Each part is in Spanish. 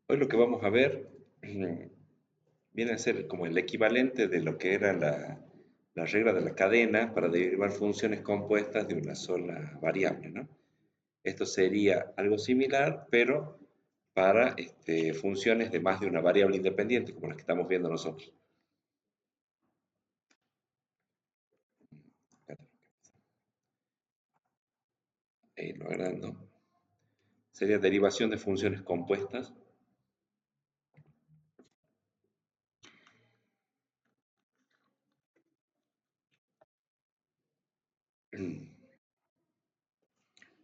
Hoy lo que vamos a ver viene a ser como el equivalente de lo que era la regla de la cadena para derivar funciones compuestas de una sola variable, ¿no? Esto sería algo similar, pero para funciones de más de una variable independiente, como las que estamos viendo nosotros. Ahí lo agrando. Sería derivación de funciones compuestas.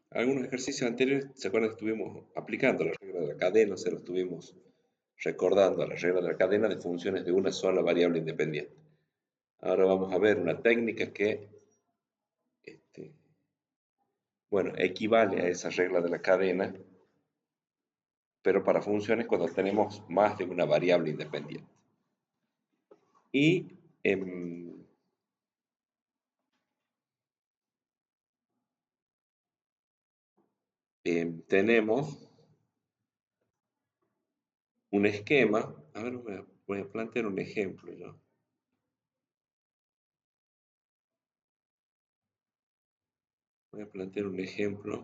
Algunos ejercicios anteriores, ¿se acuerdan que estuvimos aplicando la regla de la cadena? Se lo estuvimos recordando a la regla de la cadena de funciones de una sola variable independiente. Ahora vamos a ver una técnica que, este, bueno, equivale a esa regla de la cadena, pero para funciones cuando tenemos más de una variable independiente. Y tenemos un esquema. A ver, voy a plantear un ejemplo yo. Voy a plantear un ejemplo.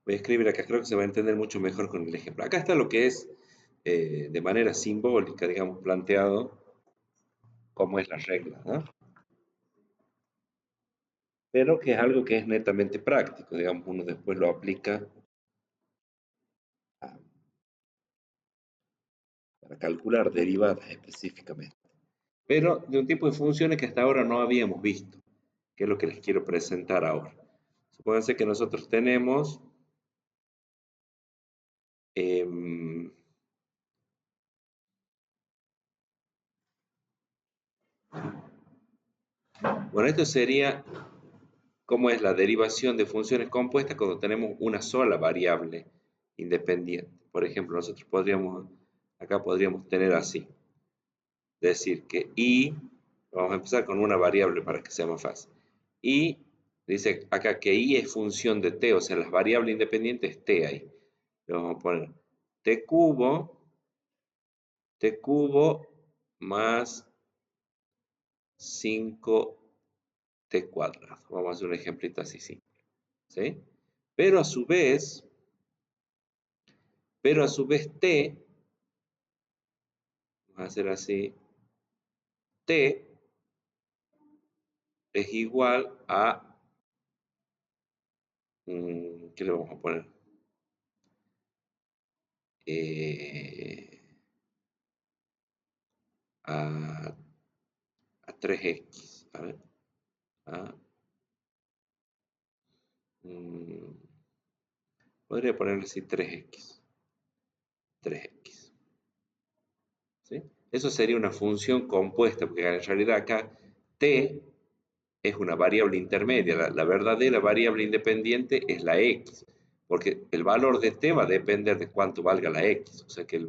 Voy a escribir acá, creo que se va a entender mucho mejor con el ejemplo. Acá está lo que es de manera simbólica, digamos, planteado cómo es la regla, ¿no? Pero que es algo que es netamente práctico, digamos, uno después lo aplica a- para calcular derivadas específicamente. Pero de un tipo de funciones que hasta ahora no habíamos visto, que es lo que les quiero presentar ahora. Supónganse que nosotros tenemos, em, bueno, esto sería cómo es la derivación de funciones compuestas cuando tenemos una sola variable independiente. Por ejemplo, nosotros podríamos, acá podríamos tener así, decir que y, vamos a empezar con una variable para que sea más fácil. Y dice acá que y es función de t, o sea, las variables independientes t ahí. Le vamos a poner t cubo más 5t cuadrado. Vamos a hacer un ejemplito así simple, ¿sí? Pero a su vez, t, vamos a hacer así, t es igual a, ¿qué le vamos a poner? Eh, a, a 3x. A ver, a, mm, podría ponerle así 3x. 3x. ¿Sí? Eso sería una función compuesta, porque en realidad acá t es una variable intermedia. La verdadera variable independiente es la x, porque el valor de t va a depender de cuánto valga la x. O sea que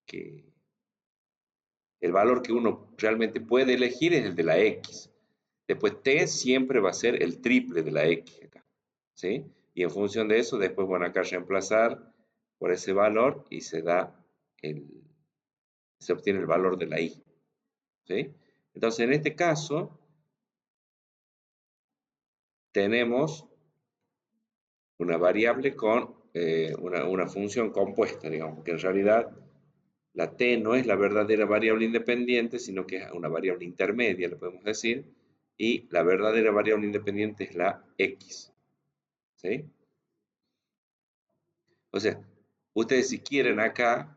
que, el valor que uno realmente puede elegir es el de la x. Después t siempre va a ser el triple de la x acá, ¿sí? Y en función de eso, después van acá a reemplazar por ese valor y se obtiene el valor de la y, ¿sí? Entonces, en este caso, tenemos una variable con una función compuesta, digamos, que en realidad la t no es la verdadera variable independiente, sino que es una variable intermedia, le podemos decir, y la verdadera variable independiente es la x, ¿sí? O sea, ustedes si quieren acá,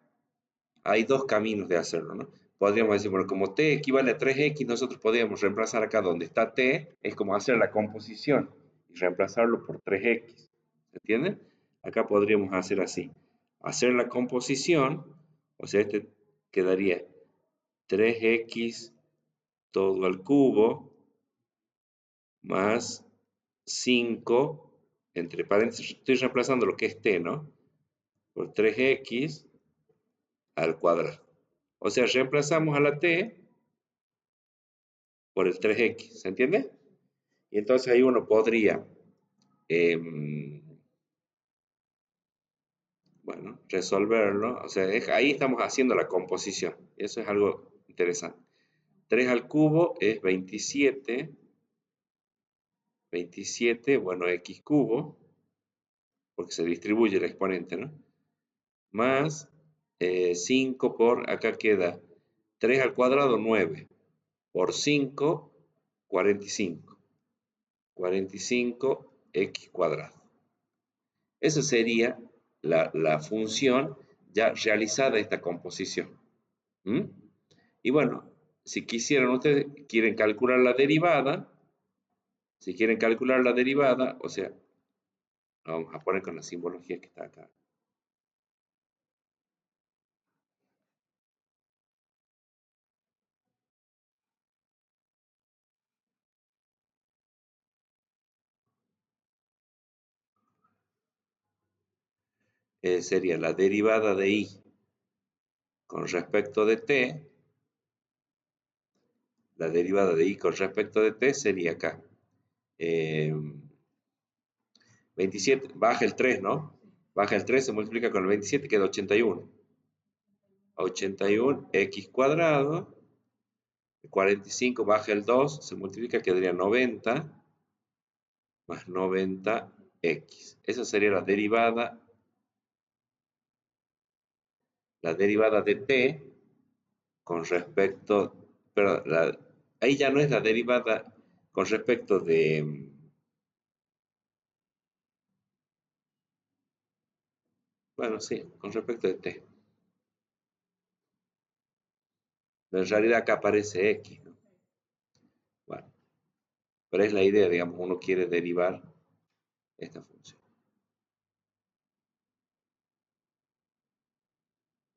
hay dos caminos de hacerlo, ¿no? Podríamos decir, bueno, como t equivale a 3x, nosotros podríamos reemplazar acá donde está t, es como hacer la composición y reemplazarlo por 3x. ¿Se entiende? Acá podríamos hacer así. Hacer la composición, o sea, este quedaría 3x todo al cubo más 5, entre paréntesis, estoy reemplazando lo que es t, ¿no? Por 3x al cuadrado. O sea, reemplazamos a la t por el 3x, ¿se entiende? Y entonces ahí uno podría eh, Bueno, resolverlo, o sea, ahí estamos haciendo la composición. Eso es algo interesante. 3 al cubo es 27. 27, bueno, x cubo, porque se distribuye el exponente, ¿no? Más 5 por, acá queda 3 al cuadrado, 9. Por 5, 45. 45 x cuadrado. Esa sería la función ya realizada esta composición. ¿Mm? Y bueno, si quisieran ustedes, quieren calcular la derivada, si quieren calcular la derivada, o sea, lo vamos a poner con la simbología que está acá. Sería la derivada de y con respecto de t, la derivada de y con respecto de t sería acá. Eh, 27, baja el 3, ¿no? Baja el 3, se multiplica con el 27, queda 81. 81 x cuadrado, 45 baja el 2, se multiplica, quedaría 90, más 90x. Esa sería la derivada de t con respecto, pero ahí ya no es la derivada con respecto de, bueno, sí, con respecto de t. En realidad acá aparece x, ¿no? Bueno, pero es la idea, digamos, uno quiere derivar esta función.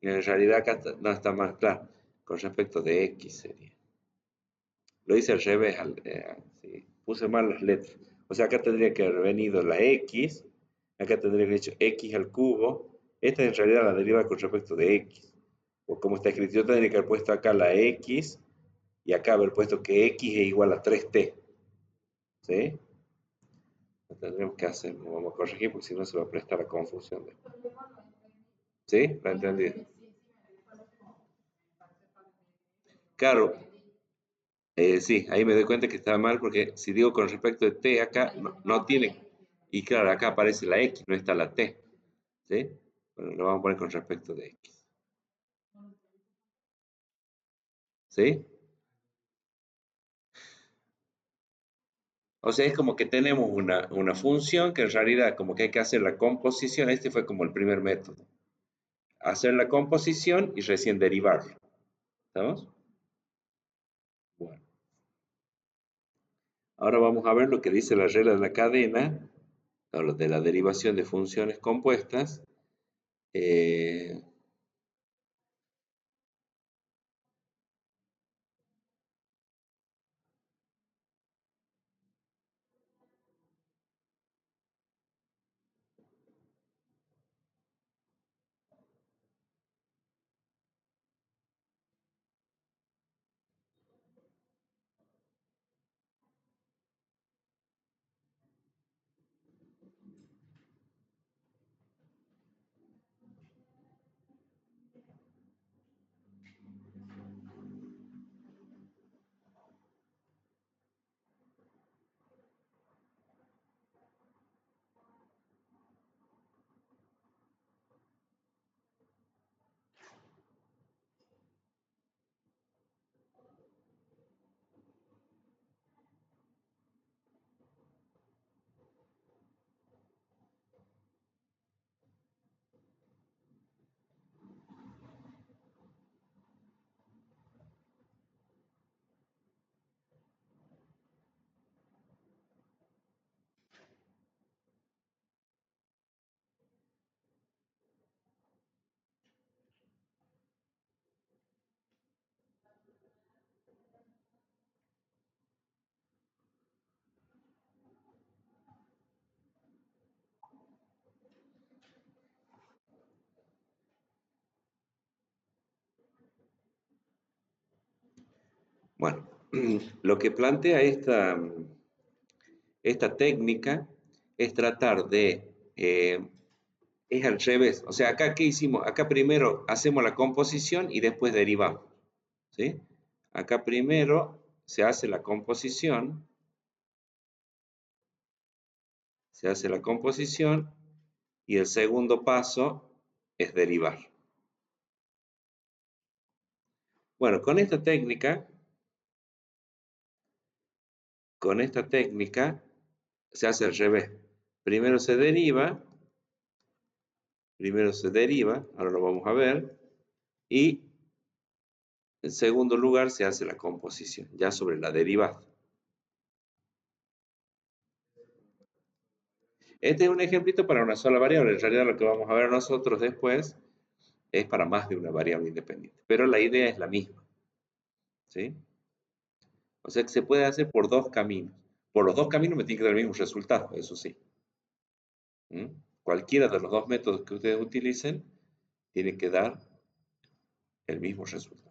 Y en realidad acá no está más claro, con respecto de x sería. Lo hice al revés, sí, puse mal las letras. O sea, acá tendría que haber venido la x, acá tendría que haber dicho x al cubo. Esta es en realidad la deriva con respecto de x. O como está escrito, yo tendría que haber puesto acá la x y acá haber puesto que x es igual a 3t. ¿Sí? Lo tendremos que hacer, lo vamos a corregir porque si no se va a prestar a confusión. ¿Sí? ¿Lo entendí? Claro, sí, ahí me doy cuenta que estaba mal porque si digo con respecto de t acá, no tiene, y claro, acá aparece la x, no está la t, ¿sí? Bueno, lo vamos a poner con respecto de x, ¿sí? O sea, es como que tenemos una función que en realidad como que hay que hacer la composición, este fue como el primer método, hacer la composición y recién derivarlo, ¿estamos? Bueno, ahora vamos a ver lo que dice la regla de la cadena, o lo de la derivación de funciones compuestas. eh, bueno, lo que plantea esta técnica es tratar de es al revés. O sea, acá, ¿qué hicimos? Acá primero hacemos la composición y después derivamos, ¿sí? Acá primero se hace la composición, y el segundo paso es derivar. Bueno, con esta técnica se hace al revés. Primero se deriva, ahora lo vamos a ver, y en segundo lugar se hace la composición, ya sobre la derivada. Este es un ejemplito para una sola variable. En realidad lo que vamos a ver nosotros después es para más de una variable independiente. Pero la idea es la misma, ¿sí? O sea que se puede hacer por dos caminos. Por los dos caminos me tiene que dar el mismo resultado, eso sí. ¿Mm? Cualquiera de los dos métodos que ustedes utilicen tiene que dar el mismo resultado.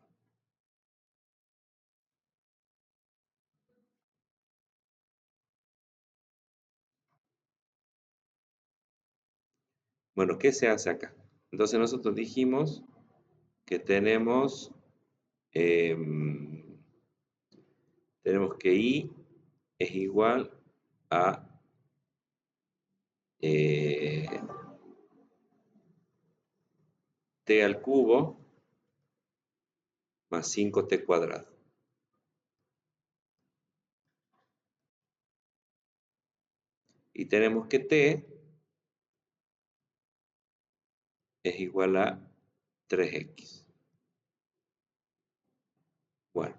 Bueno, ¿qué se hace acá? Entonces nosotros dijimos que em, tenemos que I es igual a eh, t al cubo más 5t cuadrado. Y tenemos que t es igual a 3x. Bueno,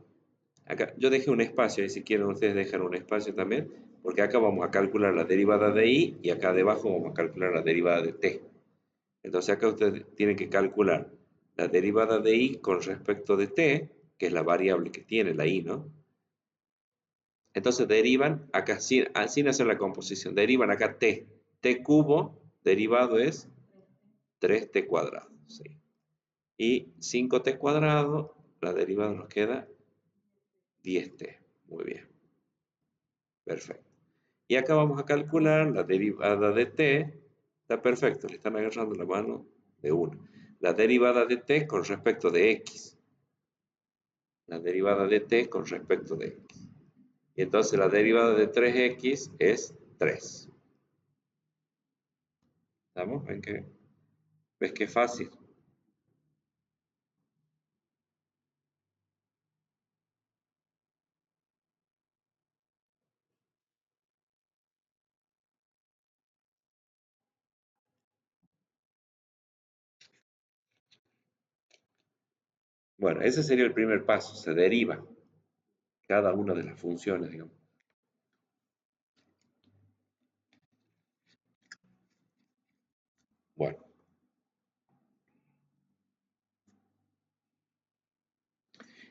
acá yo dejé un espacio, y si quieren ustedes dejan un espacio también, porque acá vamos a calcular la derivada de i y acá debajo vamos a calcular la derivada de t. Entonces acá ustedes tienen que calcular la derivada de i con respecto de t, que es la variable que tiene la i, ¿no? Entonces derivan acá sin hacer la composición, derivan acá t. T cubo derivado es 3t cuadrado, ¿sí? Y 5t cuadrado, la derivada nos queda 10t. Muy bien, perfecto. Y acá vamos a calcular la derivada de t. Está perfecto, le están agarrando la mano de uno. La derivada de t con respecto de x. La derivada de t con respecto de x. Y entonces la derivada de 3x es 3. ¿Estamos? ¿Ves que es fácil? Bueno, ese sería el primer paso, se deriva cada una de las funciones, digamos. Bueno,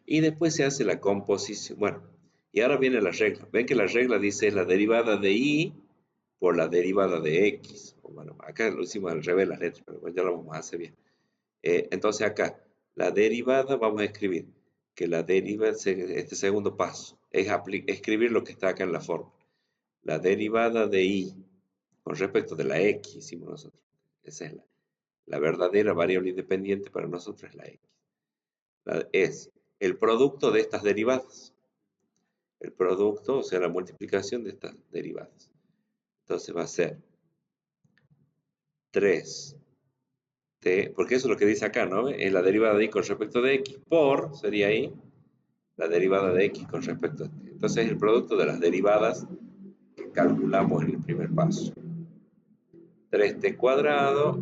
y después se hace la composición. Bueno, y ahora viene la regla. Ven que la regla dice la derivada de y por la derivada de x. Bueno, acá lo hicimos al revés las letras, pero bueno, ya lo vamos a hacer bien. Entonces acá, la derivada, vamos a escribir que la derivada, este segundo paso, es escribir lo que está acá en la fórmula. La derivada de y con respecto de la x, hicimos nosotros. Esa es la verdadera variable independiente para nosotros es la x. Es el producto de estas derivadas. El producto, o sea, la multiplicación de estas derivadas. Entonces va a ser 3t, porque eso es lo que dice acá, ¿no? Es la derivada de y con respecto de x por, sería ahí, la derivada de x con respecto a t. Entonces es el producto de las derivadas que calculamos en el primer paso. 3t cuadrado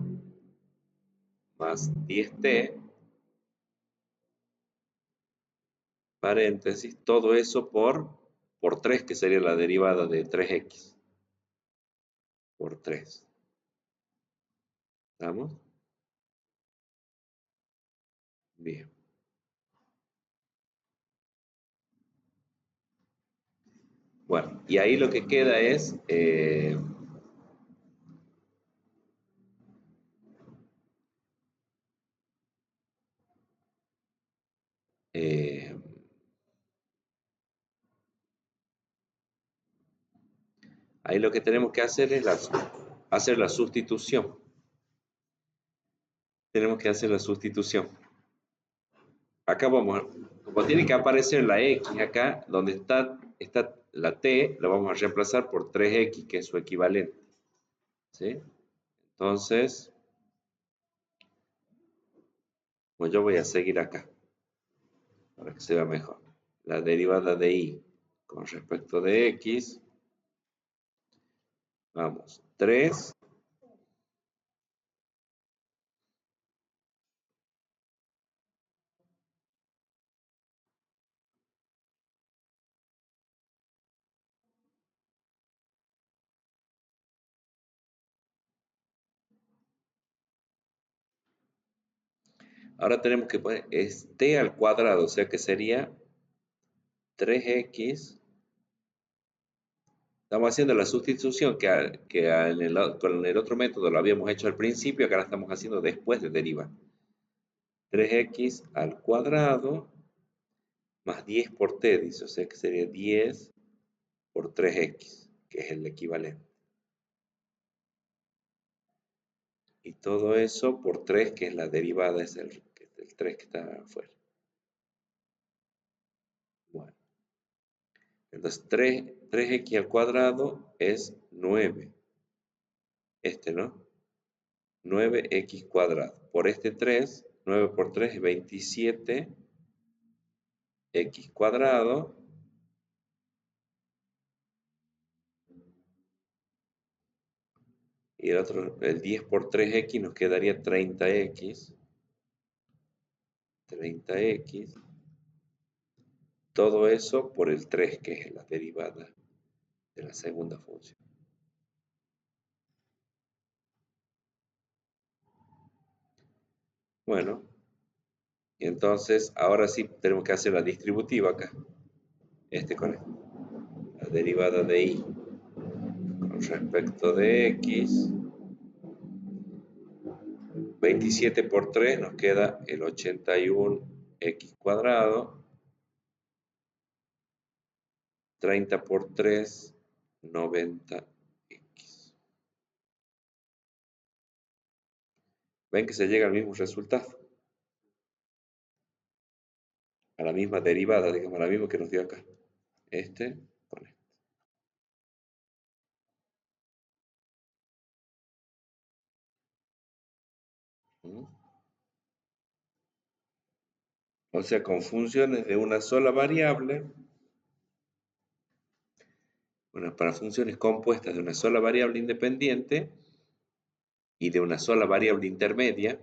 más 10t, paréntesis, todo eso por 3, que sería la derivada de 3x, por 3. ¿Estamos? Bien. Bueno, y ahí lo que queda es eh, ahí lo que tenemos que hacer es hacer la sustitución. tenemos que hacer la sustitución. Acá vamos, como tiene que aparecer la X acá, donde está la T, la vamos a reemplazar por 3X, que es su equivalente. ¿Sí? Entonces, pues yo voy a seguir acá, para que se vea mejor. La derivada de Y con respecto de X, vamos, 3. Ahora tenemos que poner es T al cuadrado, o sea que sería 3X. Estamos haciendo la sustitución con el otro método lo habíamos hecho al principio, acá la estamos haciendo después de derivar. 3X al cuadrado más 10 por T, dice, o sea que sería 10 por 3X, que es el equivalente. Y todo eso por 3, que es la derivada, es el 3 que está afuera. Bueno, entonces 3X al cuadrado es 9. ¿No? 9X cuadrado. Por este 3, 9 por 3 es 27X cuadrado. Y el otro, el 10 por 3X nos quedaría 30X. 30X. Todo eso por el 3, que es la derivada de la segunda función. Bueno, y entonces ahora sí tenemos que hacer la distributiva acá. Con la derivada de Y con respecto de X. 27 por 3 nos queda el 81X cuadrado. 30 por 3, 90X. Ven que se llega al mismo resultado, a la misma derivada, digamos, a la misma que nos dio acá. Con este. ¿Mm? O sea, con funciones de una sola variable, bueno, para funciones compuestas de una sola variable independiente y de una sola variable intermedia,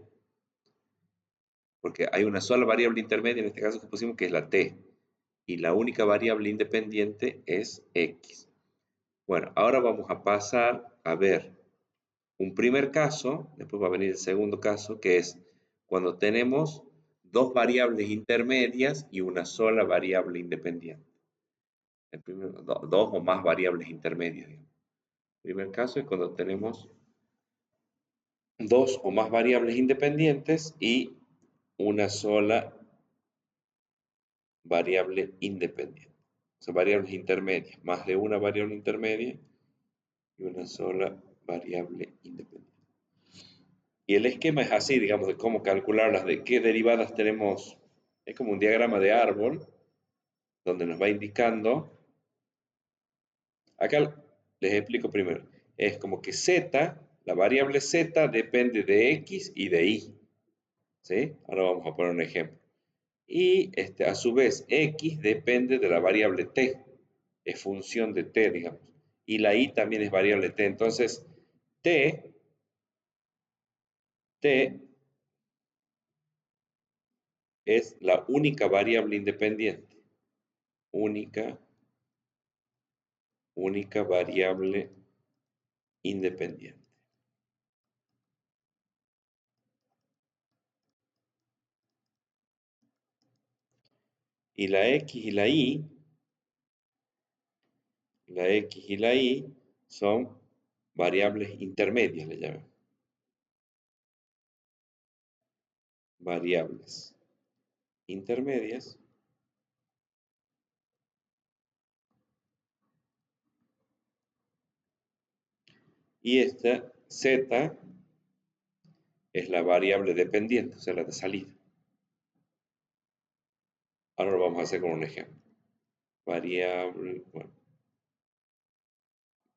porque hay una sola variable intermedia, en este caso que pusimos, que es la t, y la única variable independiente es x. Bueno, ahora vamos a pasar a ver un primer caso, después va a venir el segundo caso, que es cuando tenemos dos variables intermedias y una sola variable independiente. Dos o más variables intermedias. Digamos. El primer caso es cuando tenemos dos o más variables independientes y una sola variable independiente. O sea, variables intermedias, más de una variable intermedia y una sola variable independiente. Y el esquema es así, digamos, de cómo calcularlas, de qué derivadas tenemos. Es como un diagrama de árbol, donde nos va indicando. Acá les explico primero. Es como que z, la variable z depende de x y de y. ¿Sí? Ahora vamos a poner un ejemplo. Y a su vez, x depende de la variable t. Es función de t, digamos. Y la y también es variable t. Entonces, t es la única variable independiente. Única variable independiente. Y la X y la Y son variables intermedias, le llaman. Variables intermedias. Y esta Z es la variable dependiente, o sea, la de salida. Ahora lo vamos a hacer con un ejemplo. Variable, bueno,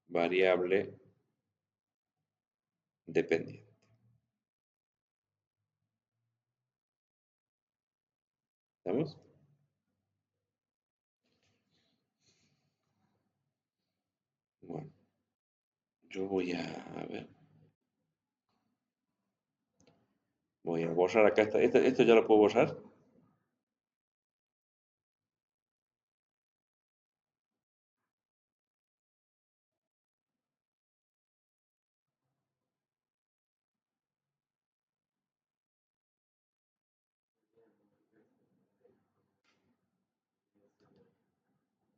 variable dependiente. ¿Estamos? Bueno, yo voy a ver. Voy a borrar acá. Esto ya lo puedo borrar.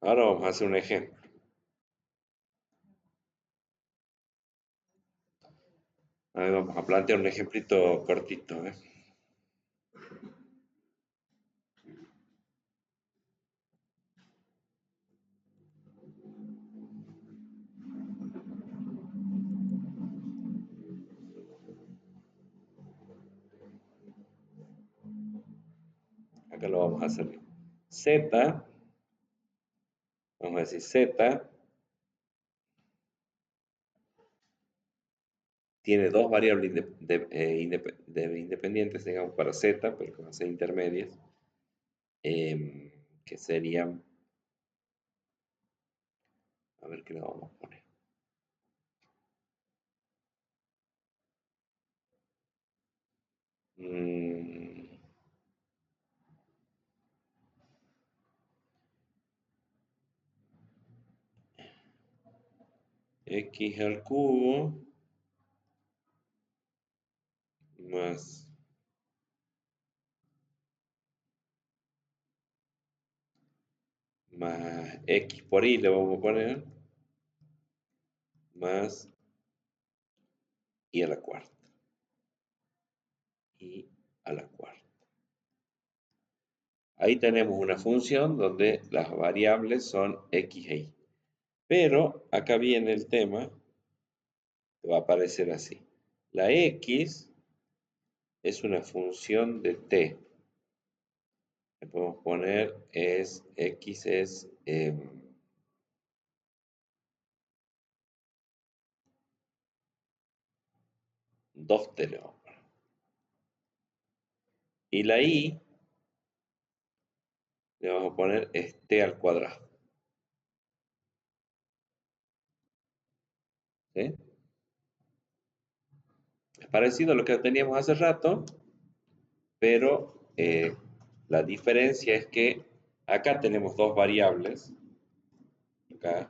Ahora vamos a hacer un ejemplo. A ver, vamos a plantear un ejemplito cortito. Acá lo vamos a hacer. Z, vamos a decir Z, tiene dos variables independientes, digamos, para Z, pero que van a ser intermedias, que serían, a ver qué le vamos a poner. Mm, X al cubo más X por Y le vamos a poner, más Y a la cuarta. Y a la cuarta. Ahí tenemos una función donde las variables son X e Y. Pero acá viene el tema, que va a aparecer así. La X es una función de T. Le podemos poner X es 2T le vamos a poner. Y la Y le vamos a poner es T al cuadrado. ¿Sí? Es parecido a lo que teníamos hace rato, pero la diferencia es que acá tenemos dos variables. Acá,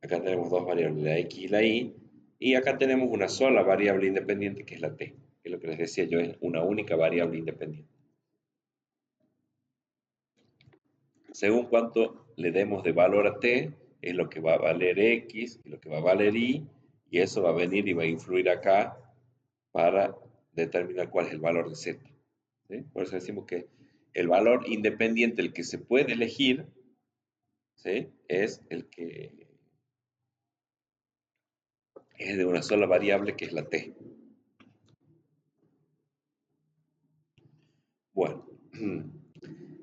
acá tenemos dos variables, la X y la Y. Y acá tenemos una sola variable independiente que es la T, que es lo que les decía yo, es una única variable independiente. Según cuánto le demos de valor a T, es lo que va a valer X y lo que va a valer Y, y eso va a venir y va a influir acá para determinar cuál es el valor de Z. ¿Sí? Por eso decimos que el valor independiente, el que se puede elegir, ¿sí? Es el que es de una sola variable que es la T. Bueno,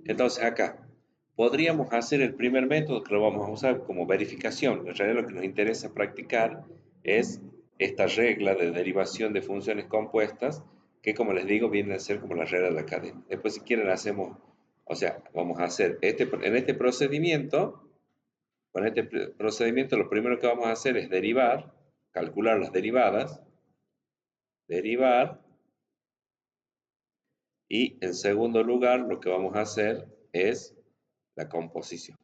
entonces acá podríamos hacer el primer método que lo vamos a usar como verificación. En realidad lo que nos interesa practicar es esta regla de derivación de funciones compuestas que, como les digo, viene a ser como la regla de la cadena. Después, si quieren, hacemos, o sea, vamos a hacer en este procedimiento, con este procedimiento lo primero que vamos a hacer es derivar, calcular las derivadas, derivar, y en segundo lugar lo que vamos a hacer es la composición.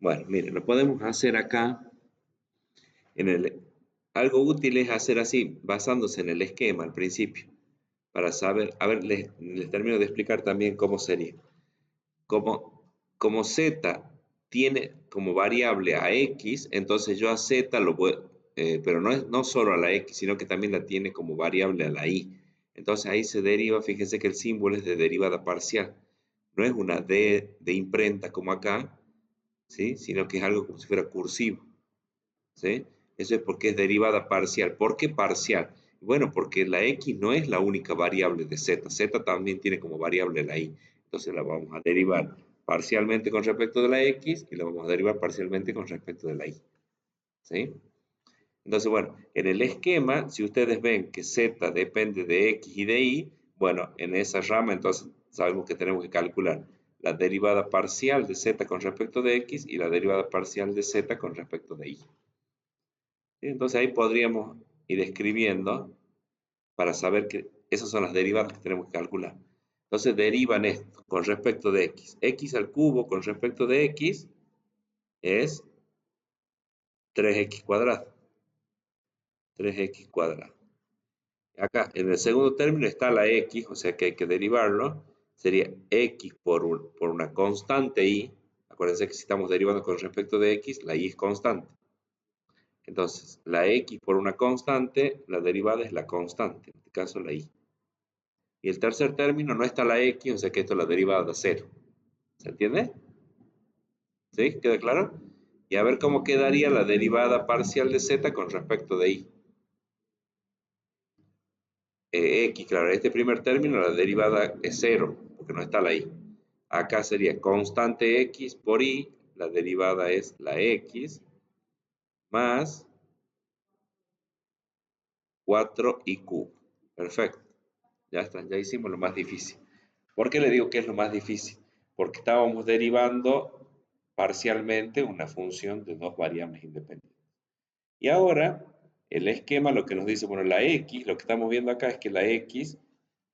Bueno, miren, lo podemos hacer acá. En el, algo útil es hacer así, basándose en el esquema al principio, para saber, a ver, les termino de explicar también cómo sería. Como z tiene como variable a x, entonces yo a z pero no solo a la x, sino que también la tiene como variable a la y. Entonces ahí se deriva, fíjense que el símbolo es de derivada parcial. No es una d de imprenta como acá, ¿sí? Sino que es algo como si fuera cursivo, ¿sí? Eso es porque es derivada parcial. ¿Por qué parcial? Bueno, porque la x no es la única variable de z. Z también tiene como variable la y. Entonces la vamos a derivar parcialmente con respecto de la x y la vamos a derivar parcialmente con respecto de la y, ¿sí? Entonces, bueno, en el esquema, si ustedes ven que z depende de x y de y, bueno, en esa rama entonces sabemos que tenemos que calcular la derivada parcial de z con respecto de x y la derivada parcial de z con respecto de y. ¿Sí? Entonces ahí podríamos ir escribiendo para saber que esas son las derivadas que tenemos que calcular. Entonces derivan esto con respecto de x. X al cubo con respecto de x es 3x cuadrado. 3x cuadrado. Acá, en el segundo término está la x, o sea que hay que derivarlo. Sería x por una constante y. Acuérdense que si estamos derivando con respecto de x, la y es constante. Entonces, la x por una constante, la derivada es la constante, en este caso la y. Y el tercer término no está la x, o sea que esto es la derivada de 0. ¿Se entiende? ¿Sí? ¿Queda claro? Y a ver cómo quedaría la derivada parcial de z con respecto de y. X, claro, este primer término la derivada es 0, porque no está la y. Acá sería constante x por y, la derivada es la x, más 4y cubo. Perfecto, ya está, ya hicimos lo más difícil. ¿Por qué le digo que es lo más difícil? Porque estábamos derivando parcialmente una función de dos variables independientes. Y ahora, el esquema lo que nos dice, bueno, la x, lo que estamos viendo acá es que la x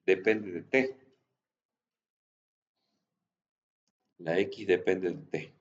depende de t. La x depende de t.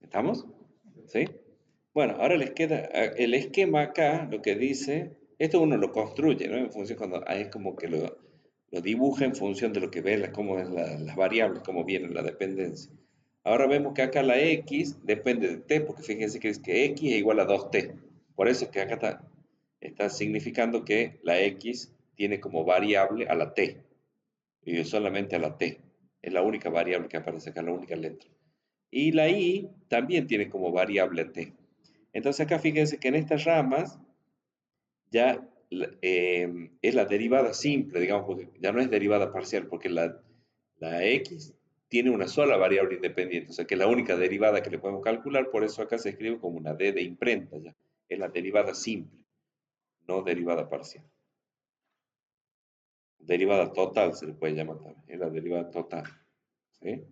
¿Estamos? ¿Sí? Bueno, ahora les queda el esquema acá, lo que dice, esto uno lo construye, ¿no? En función, cuando es como que lo dibuja en función de lo que ve, cómo es las variables, cómo viene la dependencia. Ahora vemos que acá la x depende de t, porque fíjense que es que x es igual a 2t. Por eso es que acá está significando que la x tiene como variable a la t, y solamente a la t. Es la única variable que aparece acá, la única letra. Y la y también tiene como variable t. Entonces acá fíjense que en estas ramas ya es la derivada simple, digamos, porque ya no es derivada parcial, porque la x tiene una sola variable independiente, o sea que es la única derivada que le podemos calcular, por eso acá se escribe como una d de imprenta, ya. Es la derivada simple, no derivada parcial. Derivada total se le puede llamar también, es la derivada total, ¿sí?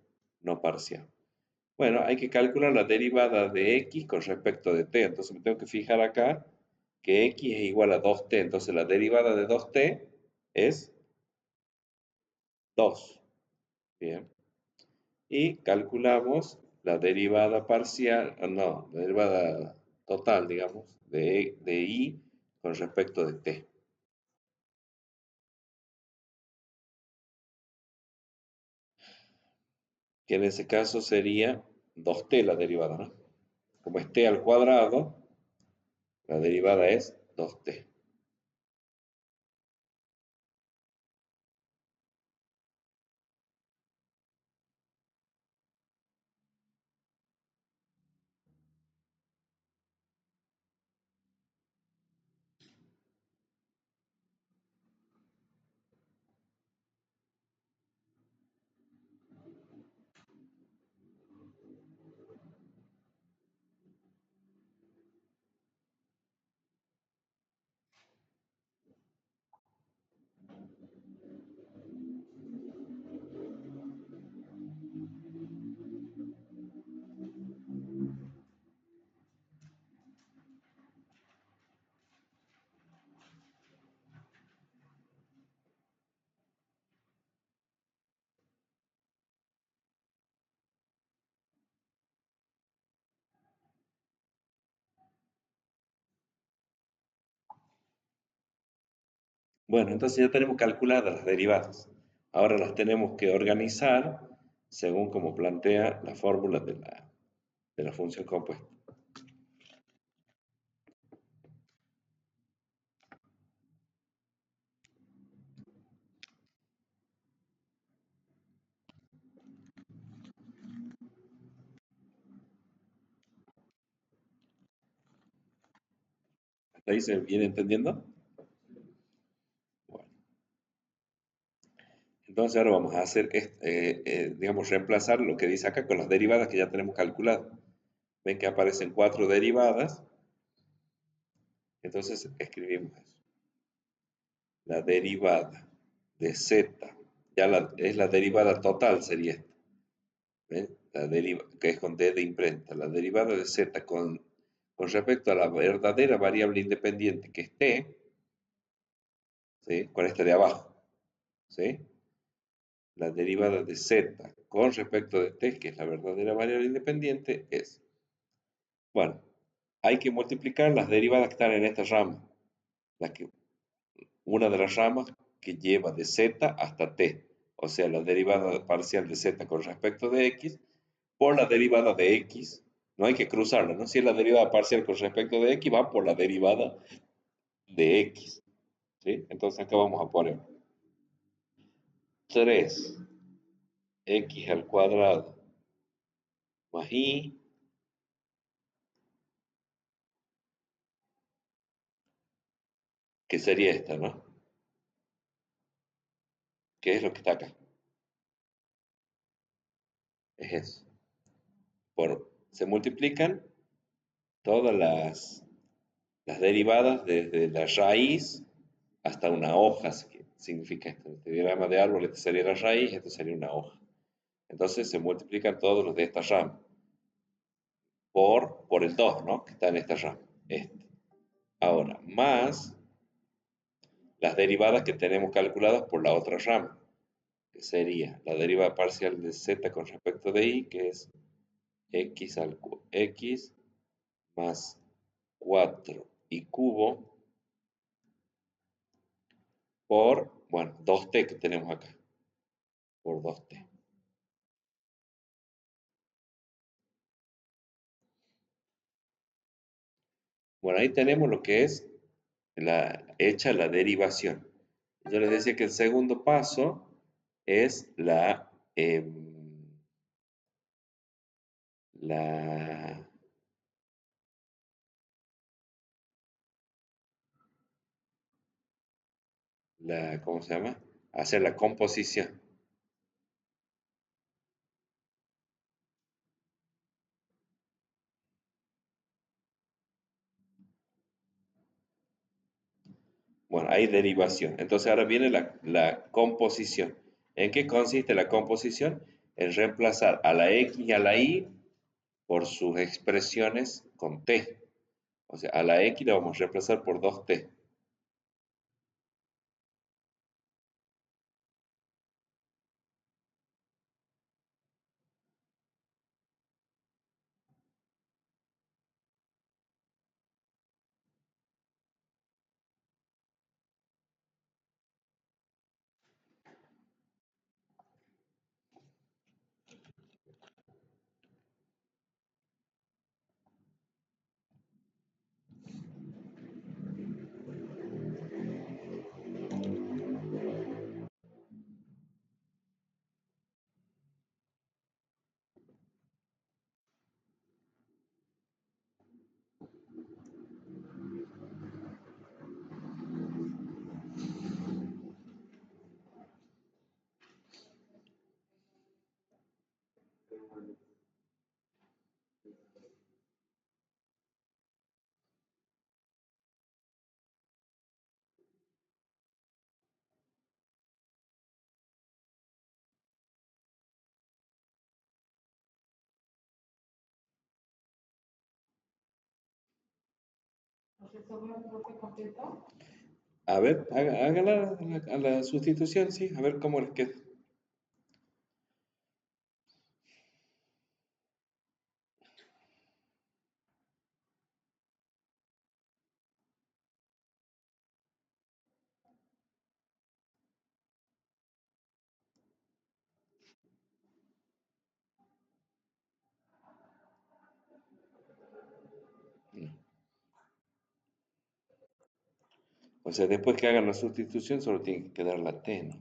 No parcial. Bueno, hay que calcular la derivada de x con respecto de t. Entonces me tengo que fijar acá que x es igual a 2t. Entonces la derivada de 2t es 2. Bien. Y calculamos la derivada parcial, no, la derivada total, digamos, de I con respecto de t. Que en ese caso sería 2t la derivada, ¿no? Como es t al cuadrado, la derivada es 2t. Bueno, entonces ya tenemos calculadas las derivadas. Ahora las tenemos que organizar según como plantea la fórmula de la función compuesta. ¿Hasta ahí se viene entendiendo? Bueno, entonces ahora vamos a hacer, digamos, reemplazar lo que dice acá con las derivadas que ya tenemos calculadas. Ven que aparecen 4 derivadas, entonces escribimos eso. La derivada de z, es la derivada total, sería esta. ¿Ven? Que es con d de imprenta. La derivada de z con respecto a la verdadera variable independiente que es t, ¿sí? Con esta de abajo, ¿sí? La derivada de z con respecto de t, que es la verdadera variable independiente, es, bueno, hay que multiplicar las derivadas que están en esta rama, una de las ramas que lleva de z hasta t, o sea, la derivada parcial de z con respecto de x, por la derivada de x, no hay que cruzarla, ¿no? Si es la derivada parcial con respecto de x, va por la derivada de x, ¿sí? Entonces acá vamos a poner 3x al cuadrado más y, que sería esta, ¿no? ¿Qué es lo que está acá? Es eso. Se multiplican todas las derivadas desde la raíz hasta una hoja, que significa esto. Este diagrama de árbol, este sería la raíz, esto sería una hoja. Entonces se multiplican todos los de esta rama por el 2, ¿no? Que está en esta rama. Este. Ahora, más las derivadas que tenemos calculadas por la otra rama, que sería la derivada parcial de z con respecto de y, que es x más 4 y cubo por, bueno, 2t que tenemos acá, por 2t. Bueno, ahí tenemos lo que es hecha la derivación. Yo les decía que el segundo paso es la, ¿cómo se llama? Hacer la composición. Bueno, hay derivación. Entonces ahora viene la composición. ¿En qué consiste la composición? En reemplazar a la x y a la y por sus expresiones con t. O sea, a la x la vamos a reemplazar por 2t. A ver, hágala a la sustitución, sí, a ver cómo les queda. O sea, después que hagan la sustitución, solo tiene que quedar la T, ¿no?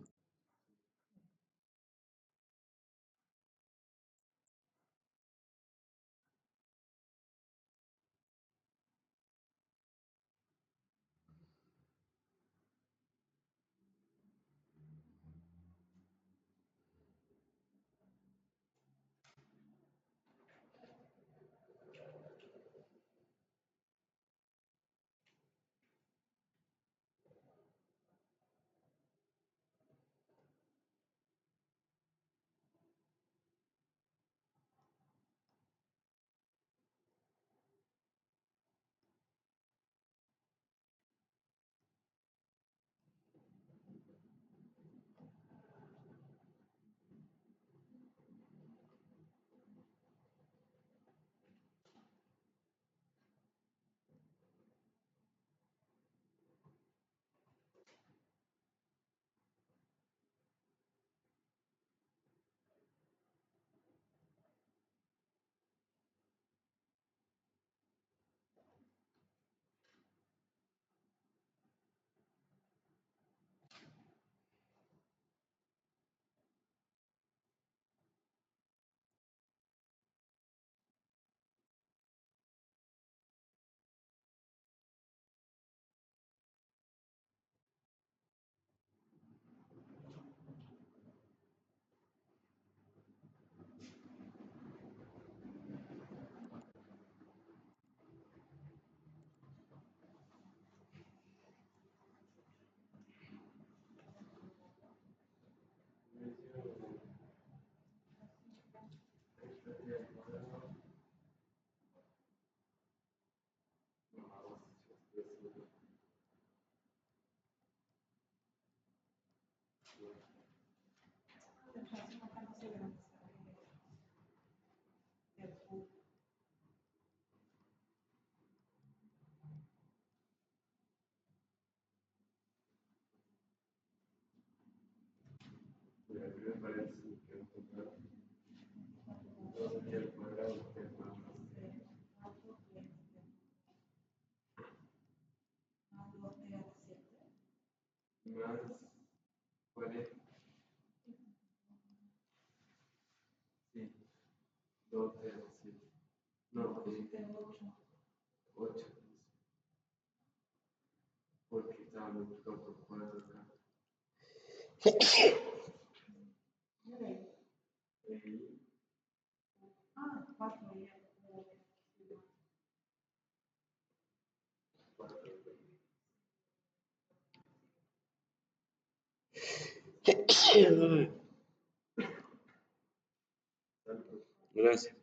Gracias.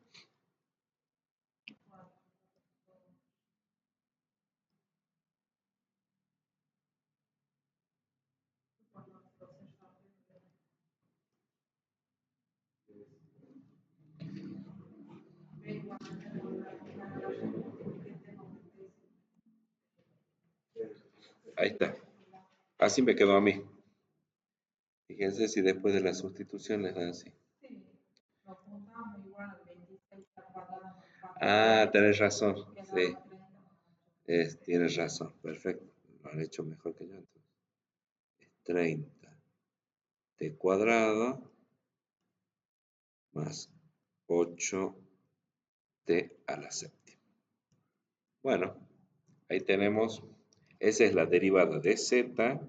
Ahí está. Así me quedó a mí. Fíjense si después de la sustitución les da así. Ah, tenés razón. Sí, tienes razón. Perfecto. Lo han hecho mejor que yo entonces. Es 30 t cuadrado más 8t a la séptima. Bueno, ahí tenemos. Esa es la derivada de z,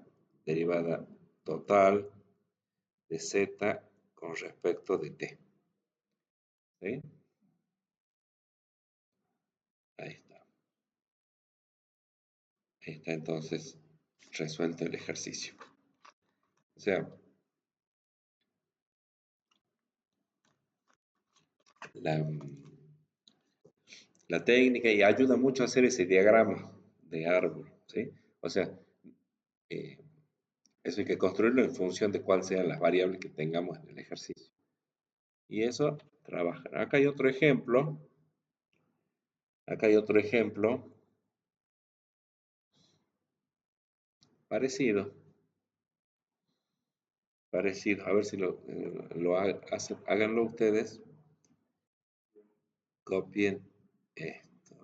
derivada total de z con respecto de t. ¿Sí? Ahí está. Ahí está entonces resuelto el ejercicio. O sea, la, la técnica y ayuda mucho a hacer ese diagrama de árbol, ¿sí? O sea, eh, eso hay que construirlo en función de cuáles sean las variables que tengamos en el ejercicio. Y eso trabaja. Acá hay otro ejemplo parecido, parecido. A ver si háganlo ustedes. Copien esto.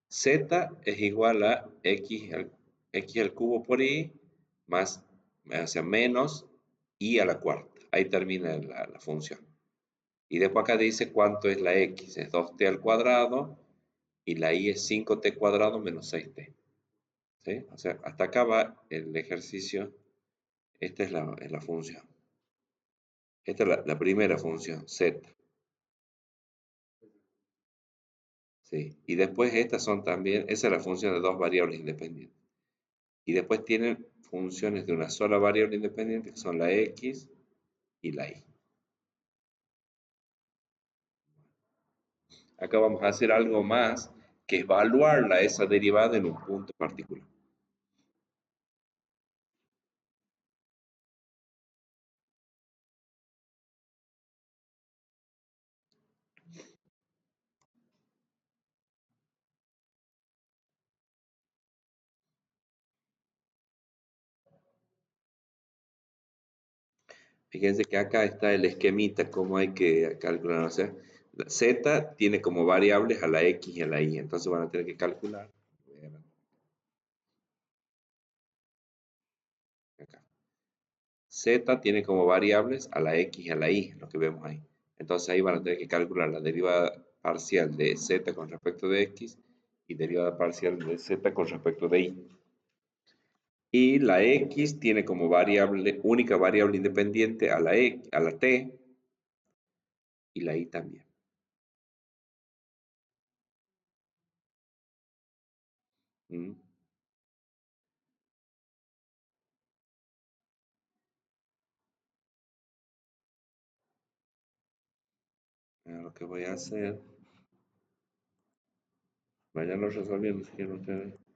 Z es igual a x al cubo por y más, o sea, menos y a la cuarta. Ahí termina la función. Y después acá dice cuánto es la x. Es 2t al cuadrado y la y es 5t cuadrado menos 6t. ¿Sí? O sea, hasta acá va el ejercicio. Esta es la función. Esta es la primera función, z. ¿Sí? Y después estas son también, esa es la función de dos variables independientes. Y después tienen funciones de una sola variable independiente, que son la x y la y. Acá vamos a hacer algo más, que es evaluarla, esa derivada, en un punto particular. Fíjense que acá está el esquemita, cómo hay que calcular. O sea, la z tiene como variables a la x y a la y, entonces van a tener que calcular. Acá. Z tiene como variables a la x y a la y, lo que vemos ahí. Entonces ahí van a tener que calcular la derivada parcial de z con respecto de x y derivada parcial de z con respecto de y. Y la x tiene como variable, única variable independiente a la t y la y también. ¿Mm? Lo que voy a hacer, vayanlo resolviendo si quieren ustedes.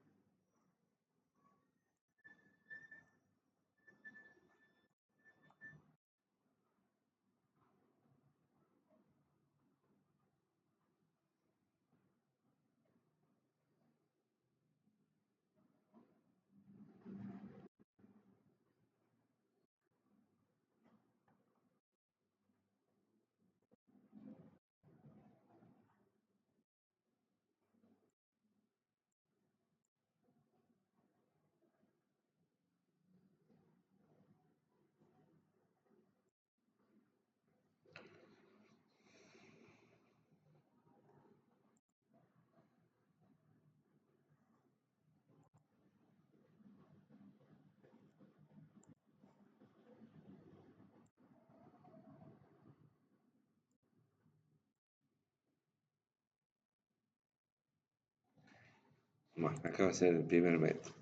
Bueno, acá va a ser el primer método.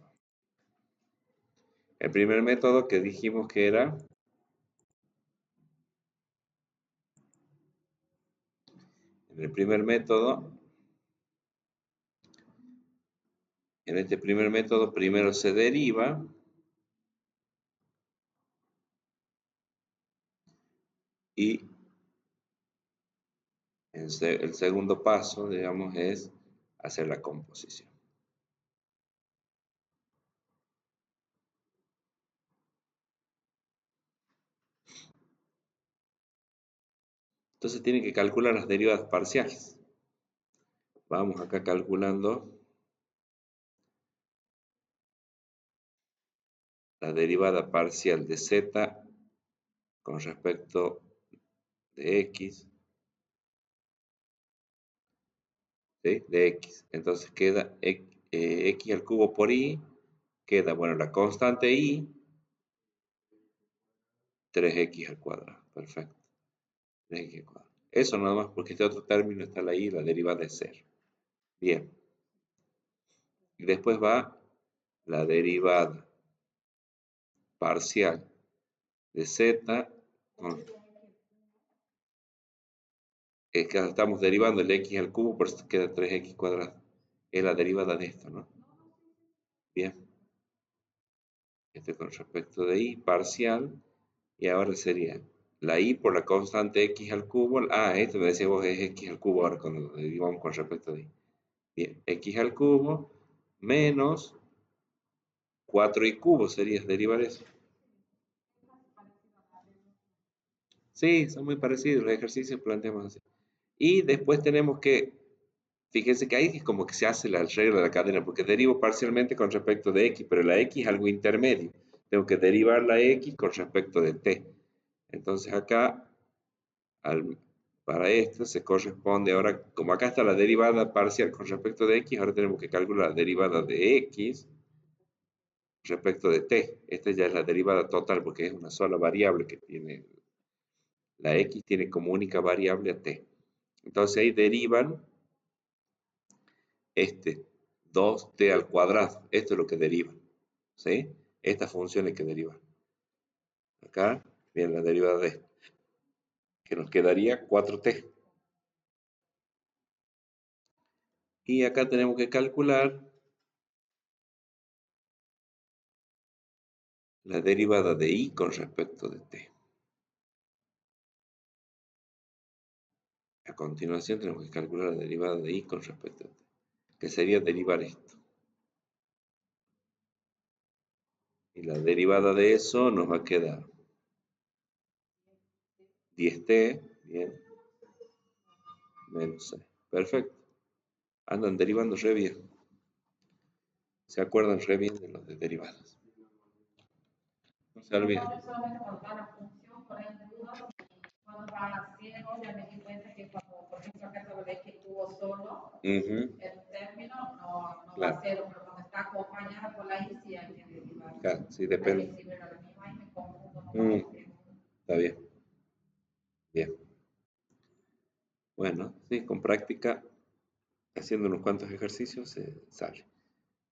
El primer método que dijimos que era, en el primer método, en este primer método primero se deriva y el segundo paso, digamos, es hacer la composición. Entonces tienen que calcular las derivadas parciales. Vamos acá calculando la derivada parcial de z con respecto de x, ¿sí? De x. Entonces queda x al cubo por y, queda, bueno, la constante y, 3x al cuadrado. Perfecto. 3x al cuadrado. Eso nada más, porque este otro término está la y, la derivada es 0. Bien. Y después va la derivada parcial de z, con, es que estamos derivando el x al cubo, por eso queda 3x cuadrado. es la derivada de esto, ¿no? Bien, este con respecto de y parcial, y ahora sería la y por la constante x al cubo, esto me decía vos es x al cubo ahora cuando derivamos con respecto de y. Bien, x al cubo menos 4y cubo sería derivar eso. Sí, son muy parecidos, los ejercicios planteamos así. Y después tenemos que, fíjense que ahí es como que se hace la regla de la cadena, porque derivo parcialmente con respecto de x, pero la x es algo intermedio. Tengo que derivar la x con respecto de t. Entonces acá, para esto se corresponde ahora, como acá está la derivada parcial con respecto de x, ahora tenemos que calcular la derivada de x respecto de t. Esta ya es la derivada total porque es una sola variable que tiene, la x tiene como única variable a t. Entonces ahí derivan este 2t al cuadrado. Esto es lo que derivan. ¿Sí? Esta función es que derivan. Acá viene la derivada de esto, que nos quedaría 4t. Y acá tenemos que calcular la derivada de y con respecto de t. A continuación tenemos que calcular la derivada de y con respecto a t, que sería derivar esto. Y la derivada de eso nos va a quedar 10t, bien, menos 6. Perfecto. Andan derivando re bien. Se acuerdan re bien de los de derivadas. No se olviden. Cuando va a 100, ya me di cuenta que cuando, por ejemplo, acá se ve que tuvo solo, el término no va a cero, pero cuando está acompañada por la I, sí hay que derivar. Claro, sí, depende. Hay que escribir lo mismo, ahí me confundo. Está bien. Bien. Bueno, sí, con práctica, haciendo unos cuantos ejercicios, se sale.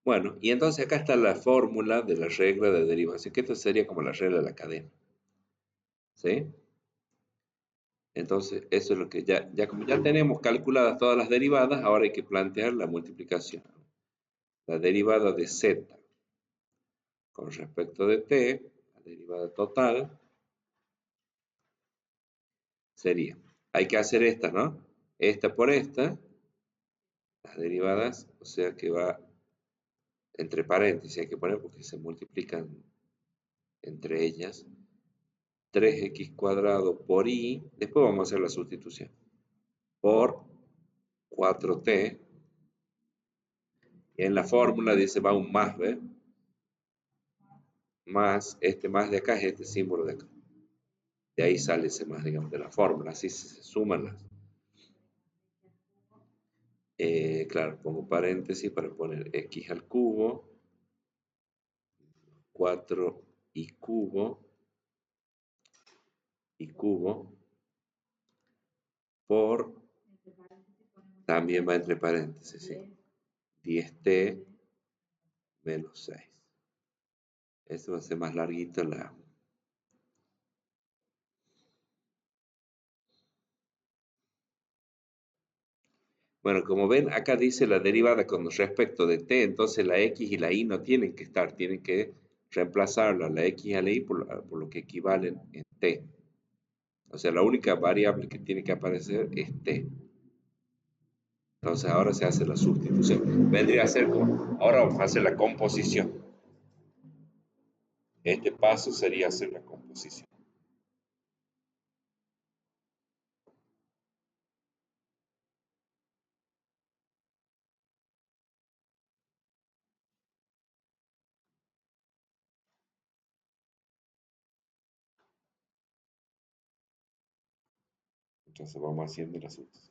Bueno, y entonces acá está la fórmula de la regla de derivación, que esto sería como la regla de la cadena. ¿Sí? Entonces, eso es lo que ya como ya tenemos calculadas todas las derivadas, ahora hay que plantear la multiplicación. La derivada de z con respecto de t, la derivada total, sería, hay que hacer esta, ¿no? Esta por esta, las derivadas, o sea que va entre paréntesis, hay que poner porque se multiplican entre ellas. 3x cuadrado por y, después vamos a hacer la sustitución, por 4t, y en la fórmula dice va un más, ¿ves? Más, este más de acá es este símbolo de acá. De ahí sale ese más, digamos, de la fórmula, así se suman las. Claro, pongo paréntesis para poner x al cubo, 4 y cubo, por, también va entre paréntesis, ¿sí? 10t menos 6. Esto va a ser más larguito la. Bueno, como ven, acá dice la derivada con respecto de t, entonces la x y la y no tienen que estar, tienen que reemplazarla, la x y la y por lo que equivalen en t. O sea, la única variable que tiene que aparecer es t. Entonces ahora se hace la sustitución. Vendría a ser como, ahora vamos a hacer la composición. Este paso sería hacer la composición. Entonces vamos haciendo la sustitución.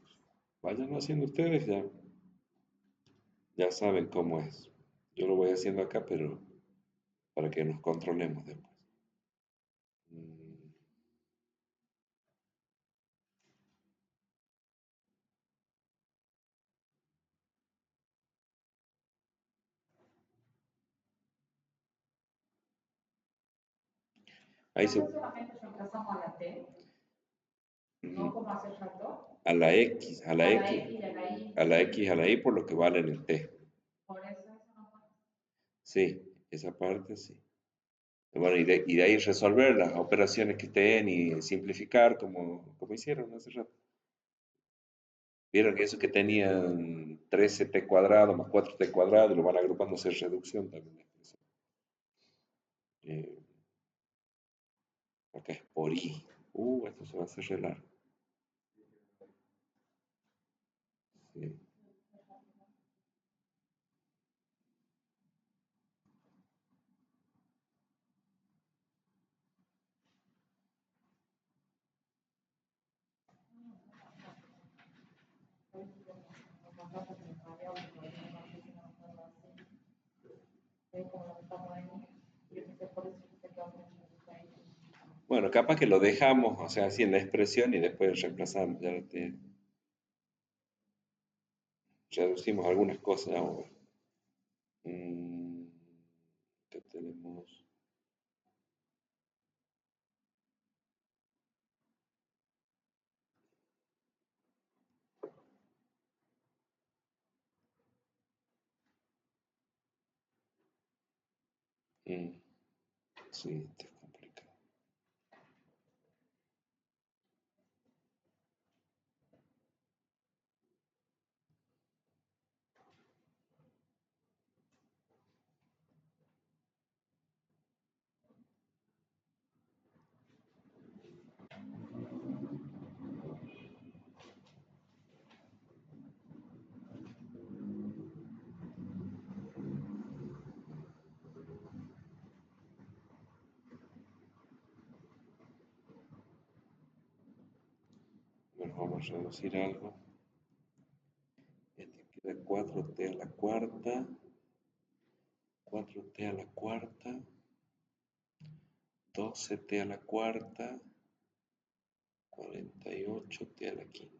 Vayan haciendo ustedes, ya saben cómo es. Yo lo voy haciendo acá, pero para que nos controlemos después. Mm, Ahí se. Solamente reemplazamos a la T, no como hace rato. A la X, a la X, a la X, a la Y por lo que vale en el T. Sí, esa parte sí. Bueno, y de ahí resolver las operaciones que estén y simplificar como hicieron hace rato. Vieron que eso que tenían 13t cuadrado más 4t cuadrado, lo van agrupando a hacer reducción también. Eh, acá es por i. Esto se va a hacer re largo. Sí. Bueno, capaz que lo dejamos, o sea, así en la expresión y después reemplazamos, reducimos algunas cosas. Vamos a ver. Mm, ¿Qué tenemos? Mm, sí, está complicado. Bueno, vamos a reducir algo. Este queda 4t a la cuarta, 4t a la cuarta, 12t a la cuarta, 48t a la quinta,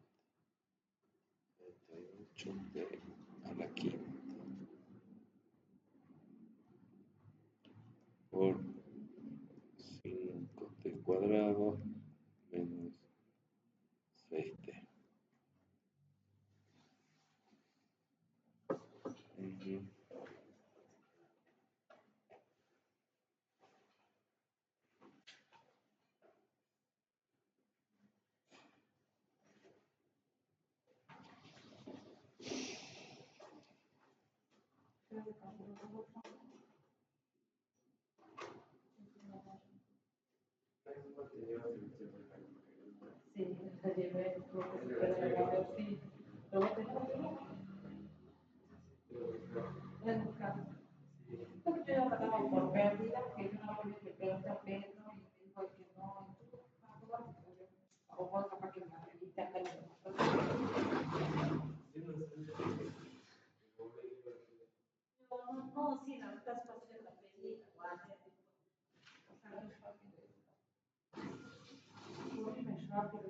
48t a la quinta, por 5t cuadrado menos 6t. Ujú.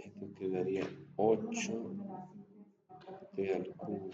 Esto quedaría 8t al cubo.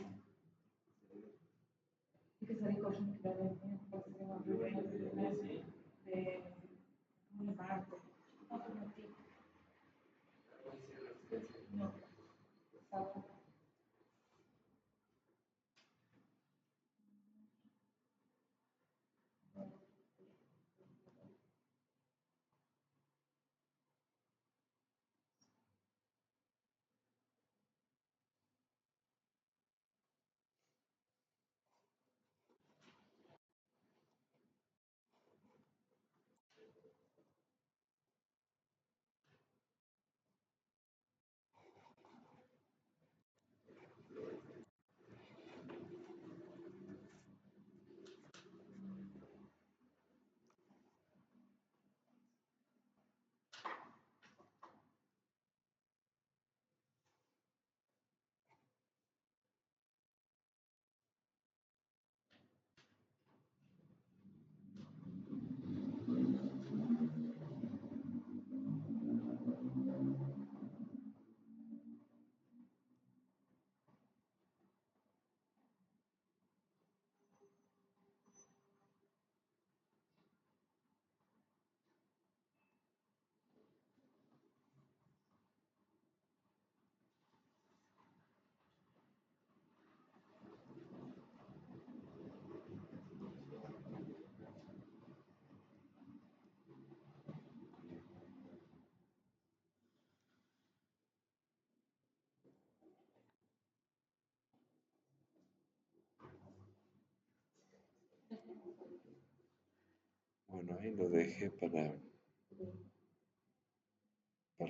Bueno, ahí lo dejé para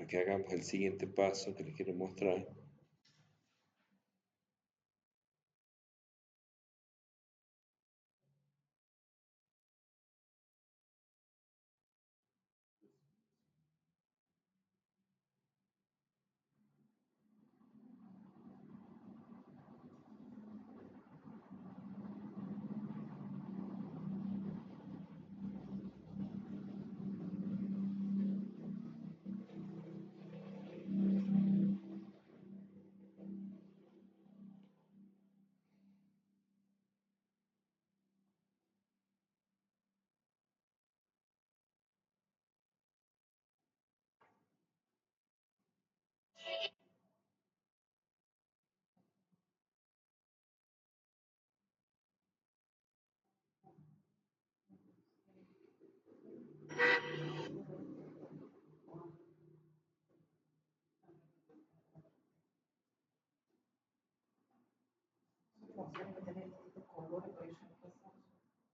que hagamos el siguiente paso que les quiero mostrar.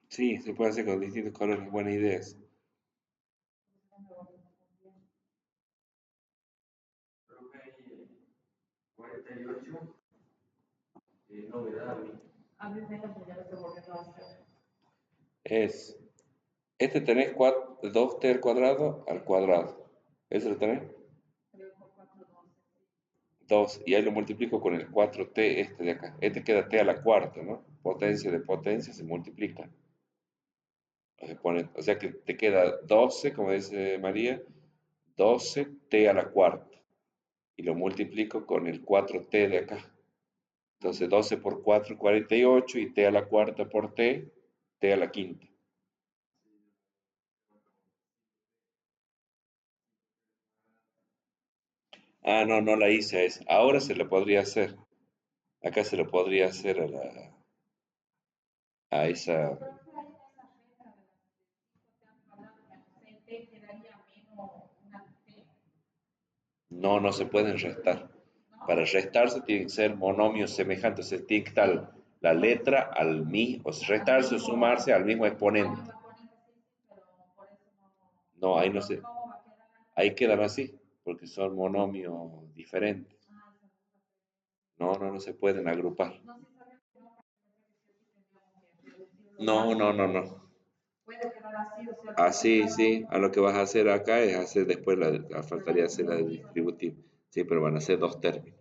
Sí, se puede hacer con distintos colores, buenas ideas. Es, este tenés 2t al cuadrado al cuadrado. ¿Eso lo tenés? 2 y ahí lo multiplico con el 4t este de acá. Este queda t a la cuarta, ¿no? Potencia de potencia se multiplica. O sea que te queda 12, como dice María, 12t a la cuarta. Y lo multiplico con el 4t de acá. Entonces 12 por 4, 48 y t a la cuarta por t a la quinta. Ah, no, no la hice a esa. Ahora se lo podría hacer. Acá se lo podría hacer a esa. No, no se pueden restar. Para restarse tienen que ser monomios semejantes. O sea, tiene que estar la letra al mismo, o sea, restarse o sumarse al mismo exponente. No, ahí no se, ahí quedan así, porque son monomios diferentes. No, no, no se pueden agrupar. No, no, no, no. Así, sí, a lo que vas a hacer acá es hacer después faltaría hacer la de distributivo. Sí, pero van a ser dos términos.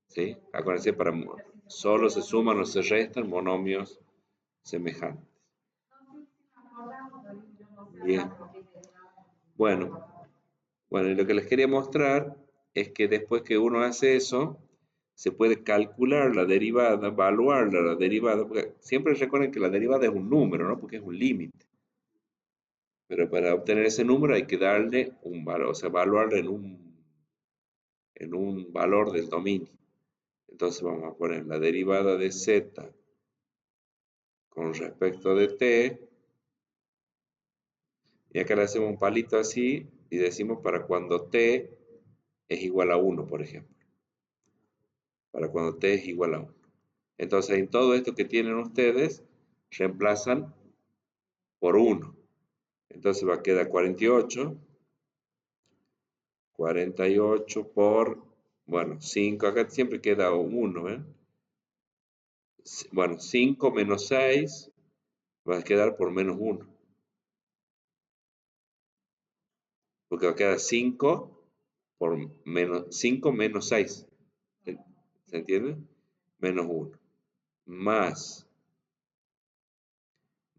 ¿Sí? Acuérdense, solo se suman o se restan monomios semejantes. Bien. Bueno, bueno, y lo que les quería mostrar es que después que uno hace eso, se puede calcular la derivada, evaluar la derivada, porque siempre recuerden que la derivada es un número, ¿no? Porque es un límite. Pero para obtener ese número hay que darle un valor, o sea, evaluarlo en un valor del dominio. Entonces vamos a poner la derivada de z con respecto de t, y acá le hacemos un palito así y decimos para cuando t es igual a 1, por ejemplo. Para cuando t es igual a 1. Entonces en todo esto que tienen ustedes, reemplazan por 1. Entonces va a quedar 48. 48 por, bueno, 5. Acá siempre queda 1, ¿eh? Bueno, 5 menos 6 va a quedar por menos 1. Porque va a quedar 5 por menos 5 menos 6. ¿Se entiende? Menos 1. Más,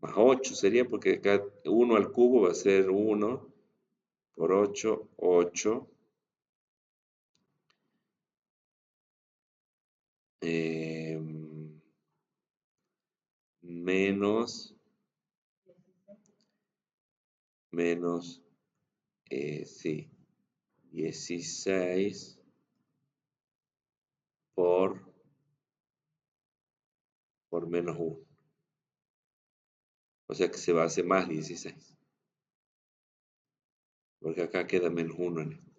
más 8 sería porque acá 1 al cubo va a ser 1 por 8, 8. eh, menos, menos, sí, 16 por menos 1. O sea que se va a hacer más 16. Porque acá queda menos 1 en esto.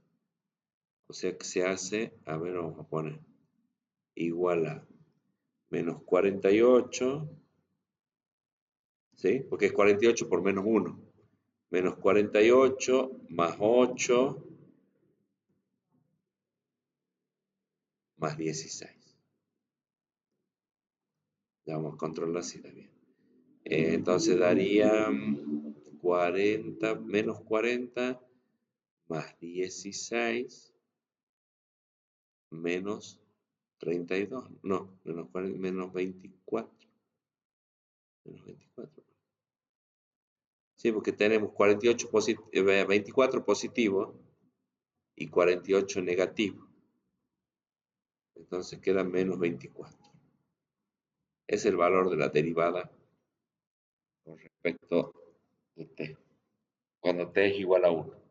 O sea que se hace, a ver, vamos a poner igual a menos 48 ¿sí? Porque es 48 por menos uno. Menos 48 más 8 más 16. Ya vamos a controlar si está bien. Entonces daría 40, menos 40 más 16 menos 32. No, menos 40, menos 24. Menos 24. Sí, porque tenemos 48 24 positivo y 48 negativo. Entonces queda menos 24. Es el valor de la derivada con respecto de t. Cuando t es igual a 1.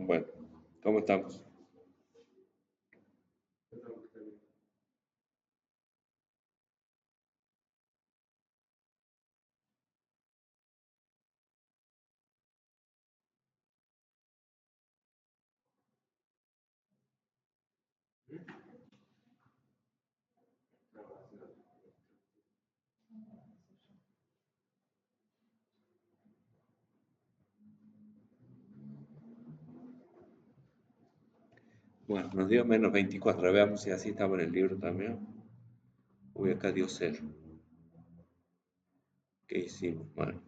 Bueno, ¿cómo estamos? Bueno, nos dio menos 24. Veamos si así estaba en el libro también. Uy, acá dio 0. ¿Qué hicimos? Bueno,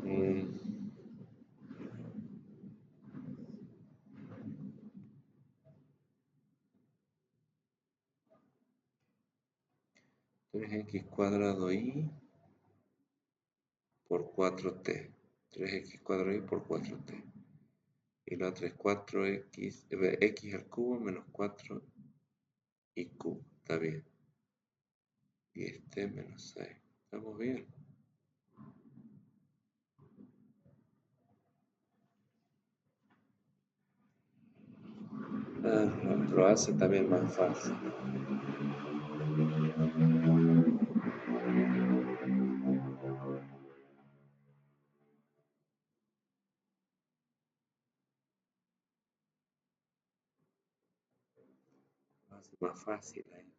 mm, 3x cuadrado y por 4t. 3x cuadrado y por 4t. Y la otra es 4x, x al cubo menos 4 y q. Está bien. Y este menos 6. ¿Estamos bien? Ah, lo hace también más fácil. Lo hace más fácil ahí.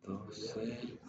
12.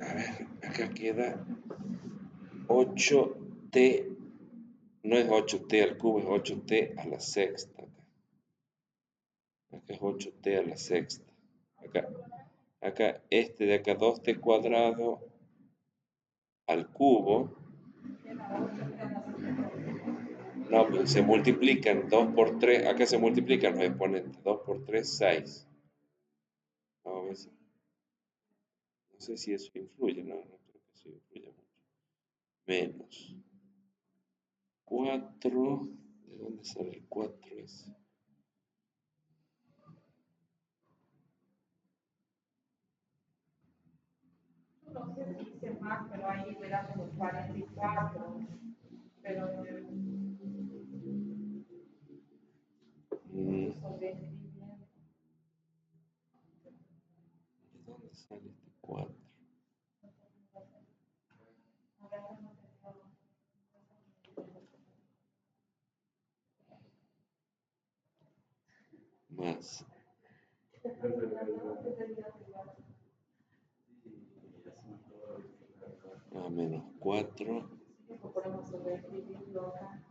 A ver, acá queda 8t, no es 8t al cubo, es 8t a la sexta. Acá es 8t a la sexta. Acá este de acá 2t cuadrado al cubo. No, pues se multiplican 2 por 3. Acá se multiplican los exponentes. 2 por 3, 6. Vamos a ver no sé si eso influye, no creo que eso influya mucho. Menos 4. ¿De dónde sale el 4 ese? No sé si hice más, pero ahí verás los 44. Pero ¿De sobreescribiendo. dónde sale este 4? Más. Menos 4. Podemos sobreescribirlo acá.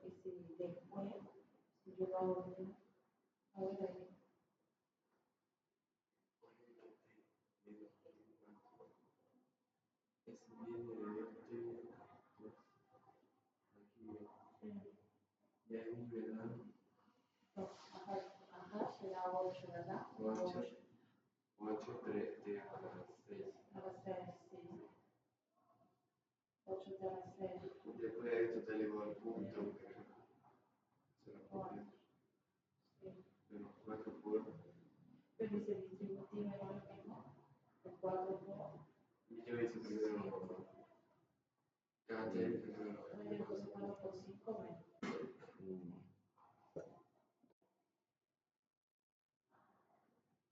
Y si después, si yo lo hago bien, a ver ahí. Ajá, será 8, ¿verdad? 8 3 a la 6. A las 6, sí. 8 a las 6. Después esto te elevó al punto. Se lo copia. Menos 4 por. Pero dice distributivo es lo mismo. El 4 por. Yo hice primero. Medio cosecado por 5 menos.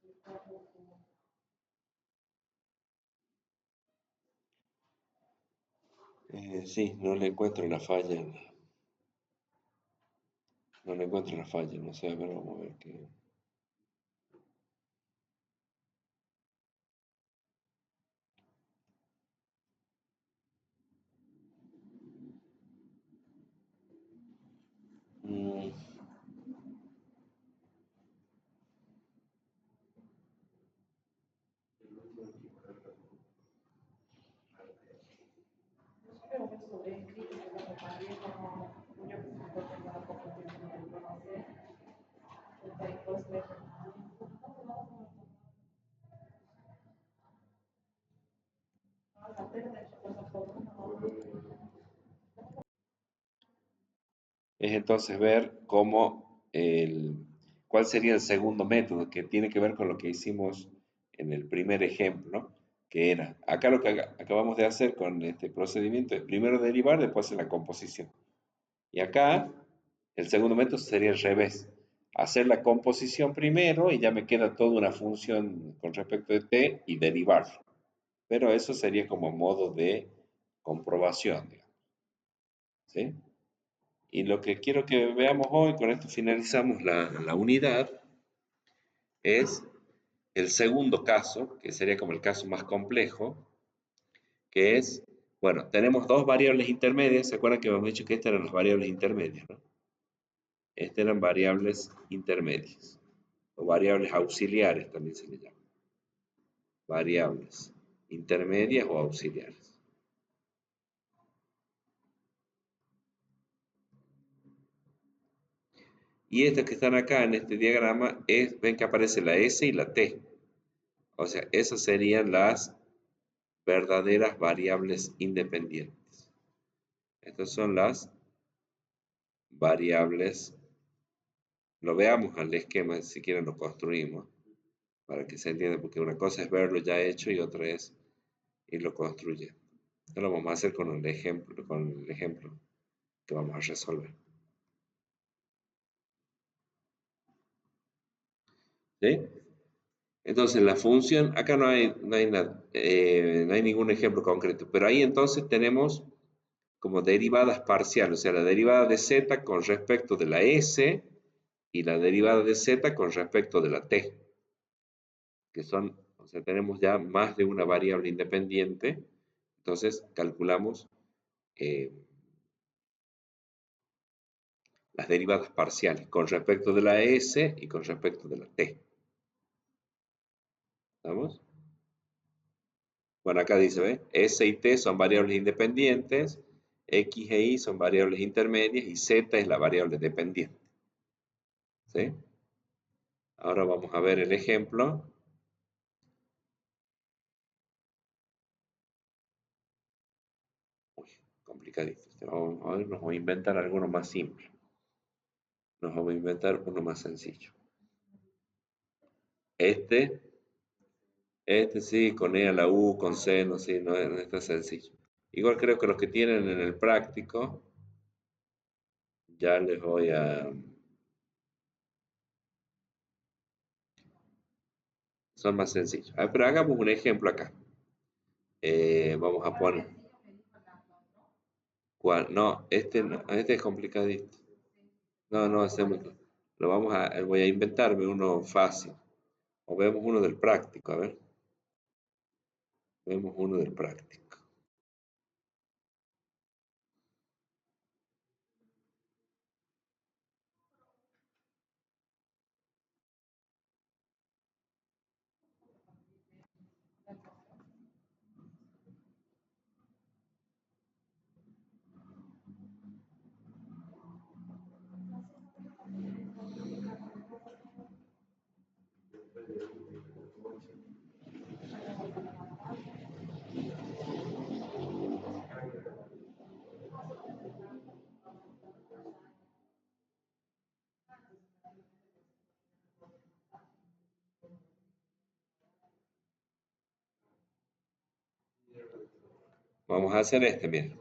El 4 por. Sí, no le encuentro la falla. No le encuentro la falla, no sé, a ver, vamos a ver qué. Mm, Pero que sobreescrito, yo lo cambié como. Yo que se puede tener un poco de tiempo, no sé. Después le. La pena de cosas por uno. Es entonces ver cuál sería el segundo método, que tiene que ver con lo que hicimos en el primer ejemplo, que era, acá lo que acabamos de hacer con este procedimiento es primero derivar, después hacer la composición. Y acá, el segundo método sería al revés. hacer la composición primero y ya me queda toda una función con respecto de t y derivarlo. Pero eso sería como modo de comprobación, digamos, ¿sí? Y lo que quiero que veamos hoy, con esto finalizamos la unidad, es el segundo caso, que sería como el caso más complejo, que es, bueno, tenemos dos variables intermedias. ¿Se acuerdan que hemos dicho que estas eran las variables intermedias, ¿no? Estas eran variables intermedias, o variables auxiliares también se le llama. Variables intermedias o auxiliares. Y estas que están acá en este diagrama, ven que aparece la S y la T. O sea, esas serían las verdaderas variables independientes. Estas son las variables. Lo veamos al esquema, si siquiera lo construimos, para que se entienda, porque una cosa es verlo ya hecho y otra es irlo construyendo. Esto lo vamos a hacer con el ejemplo que vamos a resolver. ¿Sí? Entonces la función, acá no hay nada, no hay ningún ejemplo concreto, pero ahí entonces tenemos como derivadas parciales, o sea, la derivada de z con respecto de la s y la derivada de z con respecto de la t, que son, o sea, tenemos ya más de una variable independiente, entonces calculamos eh, las derivadas parciales con respecto de la s y con respecto de la t. ¿Estamos? Bueno, acá dice, ¿ve? S y T son variables independientes, X e Y son variables intermedias y Z es la variable dependiente. ¿Sí? Ahora vamos a ver el ejemplo. Uy, complicadito. A ver, nos voy a inventar alguno más simple. Nos vamos a inventar uno más sencillo. Este sí, con E a la U, con seno, sí, no, no está sencillo. Igual creo que los que tienen en el práctico, ya les voy a... Son más sencillos. A ver, pero hagamos un ejemplo acá. Vamos a poner... ¿Cuál? No, este es complicadito. No, no hacemos. Voy a inventarme uno fácil. O vemos uno del práctico, a ver. Vemos uno del práctico. Vamos a hacer este, miren.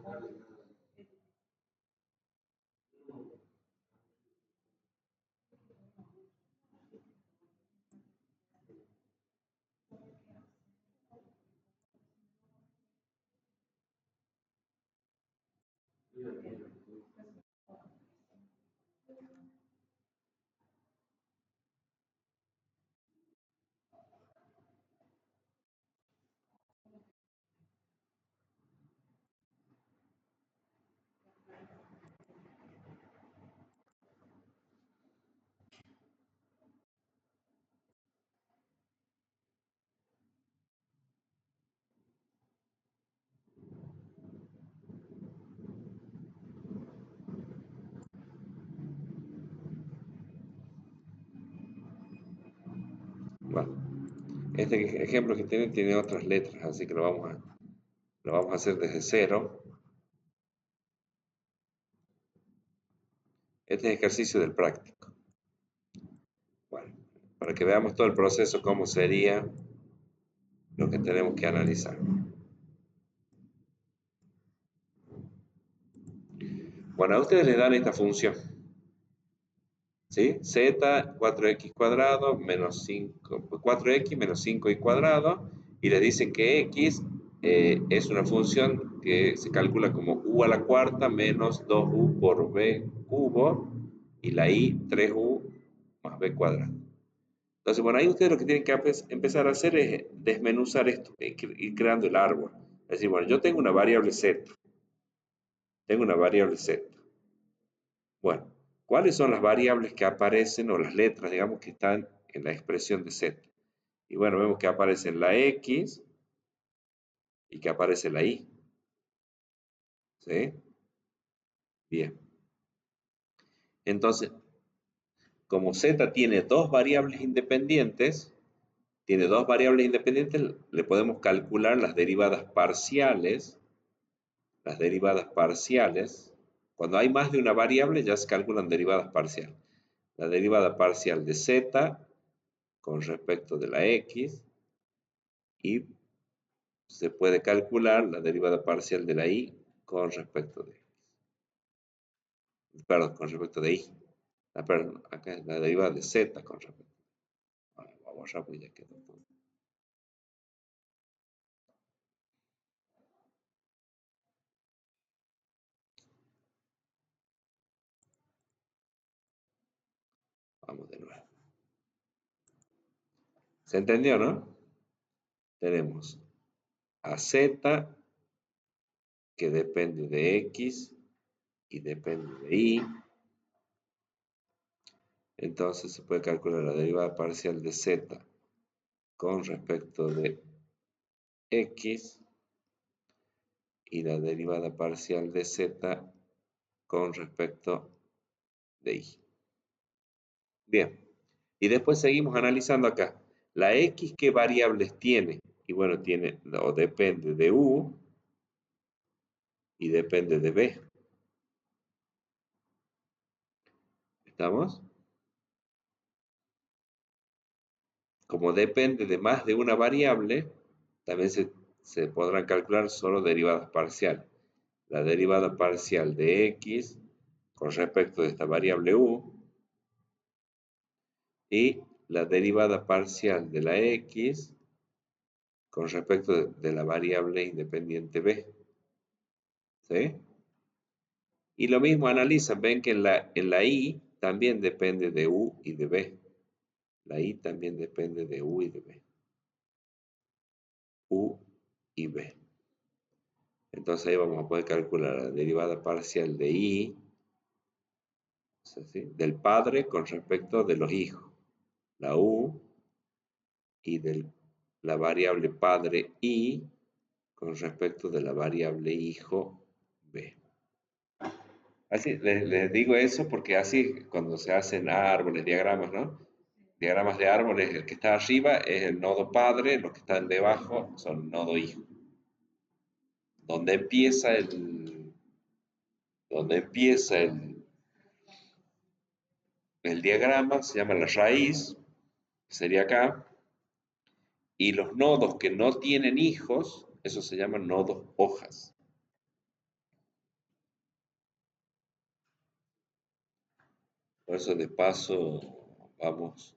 Bueno, este ejemplo que tiene otras letras, así que lo vamos a hacer desde cero. Este es ejercicio del práctico. Bueno, para que veamos todo el proceso, cómo sería lo que tenemos que analizar. Bueno, a ustedes les dan esta función. ¿sí? Z, 4x cuadrado menos 5, 4x menos 5y cuadrado, y le dicen que x es una función que se calcula como u a la cuarta menos 2u por b cubo, y la y 3u más b cuadrado. Entonces, bueno, ahí ustedes lo que tienen que empezar a hacer es desmenuzar esto, ir creando el árbol. Es decir, bueno, yo tengo una variable z, tengo una variable z. Bueno, ¿cuáles son las variables que aparecen o las letras, digamos, que están en la expresión de z? Y bueno, vemos que aparece la x y que aparece la y. ¿Sí? Bien. Entonces, como z tiene dos variables independientes, le podemos calcular las derivadas parciales. Las derivadas parciales, cuando hay más de una variable, ya se calculan derivadas parciales. La derivada parcial de z con respecto de la x, y se puede calcular la derivada parcial de la y con respecto de, perdón, con respecto de y. Perdón, acá es la derivada de z con respecto. Bueno, vamos rápido, ya quedó todo. Vamos de nuevo. ¿Se entendió, no? Tenemos a z que depende de x y depende de y. Entonces se puede calcular la derivada parcial de z con respecto de x y la derivada parcial de z con respecto de y. Bien, y después seguimos analizando acá. La x, ¿qué variables tiene? Y bueno, tiene o depende de u y depende de b. ¿Estamos? Como depende de más de una variable, también se podrán calcular solo derivadas parciales. La derivada parcial de x con respecto de esta variable u y la derivada parcial de la x con respecto de la variable independiente b. ¿Sí? Y lo mismo analizan, ven que en la y también depende de u y de b. La y también depende de u y de b. U y b. Entonces ahí vamos a poder calcular la derivada parcial de y, ¿sí?, del padre con respecto de los hijos. La u y de la variable padre y con respecto de la variable hijo b. Así, les digo eso porque así cuando se hacen árboles, diagramas, ¿no? Diagramas de árboles, el que está arriba es el nodo padre, los que están debajo son nodo hijo. Donde empieza el diagrama se llama la raíz, que sería acá, y los nodos que no tienen hijos, esos se llaman nodos hojas. Por eso de paso vamos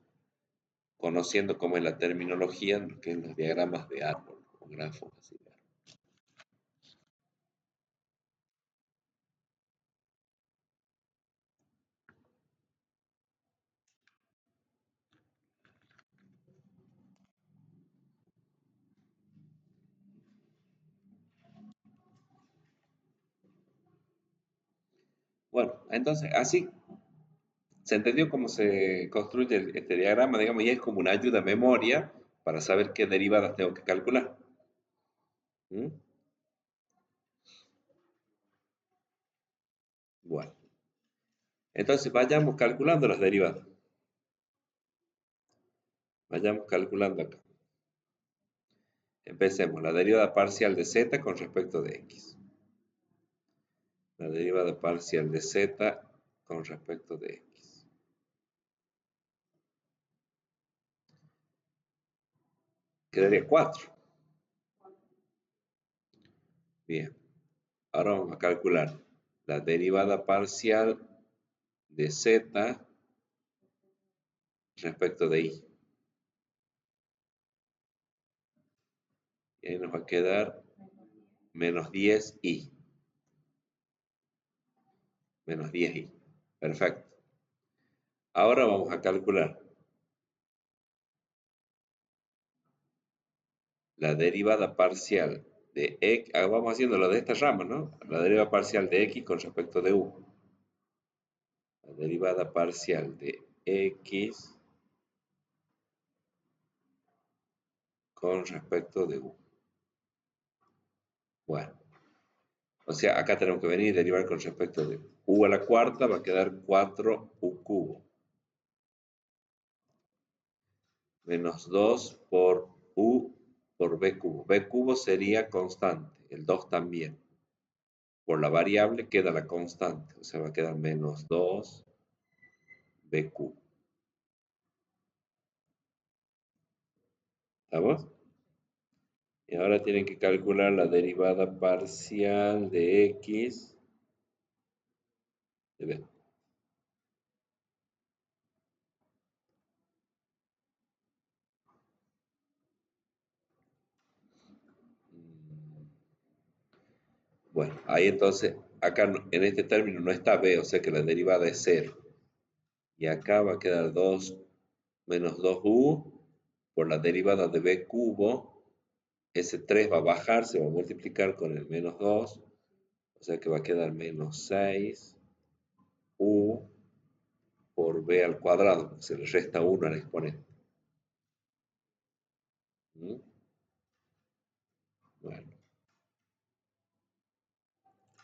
conociendo cómo es la terminología en lo que es los diagramas de árbol o grafos así de árbol. Bueno, entonces así se entendió cómo se construye este diagrama, digamos, y es como una ayuda a memoria para saber qué derivadas tengo que calcular. ¿Mm? Bueno, entonces vayamos calculando las derivadas. Vayamos calculando acá. Empecemos, la derivada parcial de z con respecto de x. La derivada parcial de z con respecto de x. Quedaría 4. Bien, ahora vamos a calcular la derivada parcial de z respecto de i. Y ahí nos va a quedar menos 10i. Menos 10i. Perfecto. Ahora vamos a calcular la derivada parcial de x. Vamos haciéndolo de esta rama, ¿no? La derivada parcial de x con respecto de u. La derivada parcial de x con respecto de u. Bueno, o sea, acá tenemos que venir y derivar con respecto de u a la cuarta, va a quedar 4u cubo. Menos 2 por u por b cubo. B cubo sería constante, el 2 también. Por la variable queda la constante, o sea, va a quedar menos 2 b cubo. ¿Estamos? Y ahora tienen que calcular la derivada parcial de x de b. Bueno, ahí entonces, acá en este término no está b, o sea que la derivada es 0. Y acá va a quedar 2 menos 2u por la derivada de b cubo. Ese 3 va a bajar, se va a multiplicar con el menos 2, o sea que va a quedar menos 6u por b al cuadrado, porque se le resta 1 al exponente. ¿Mm? Bueno.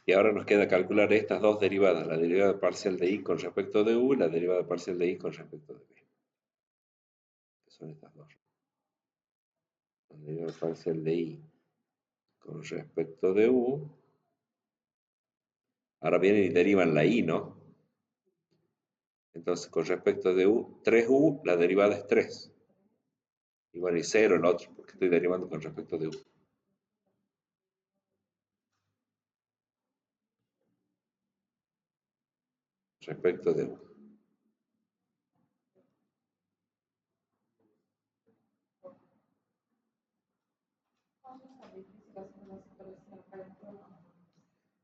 Y ahora nos queda calcular estas dos derivadas, la derivada parcial de i con respecto de u y la derivada parcial de i con respecto de b. Que son estas dos. La derivada parcial de i con respecto de u. Ahora vienen y derivan la i, ¿no? Entonces, con respecto de u, 3u, la derivada es 3. Y bueno, y 0 el otro, porque estoy derivando con respecto de u. Respecto de u.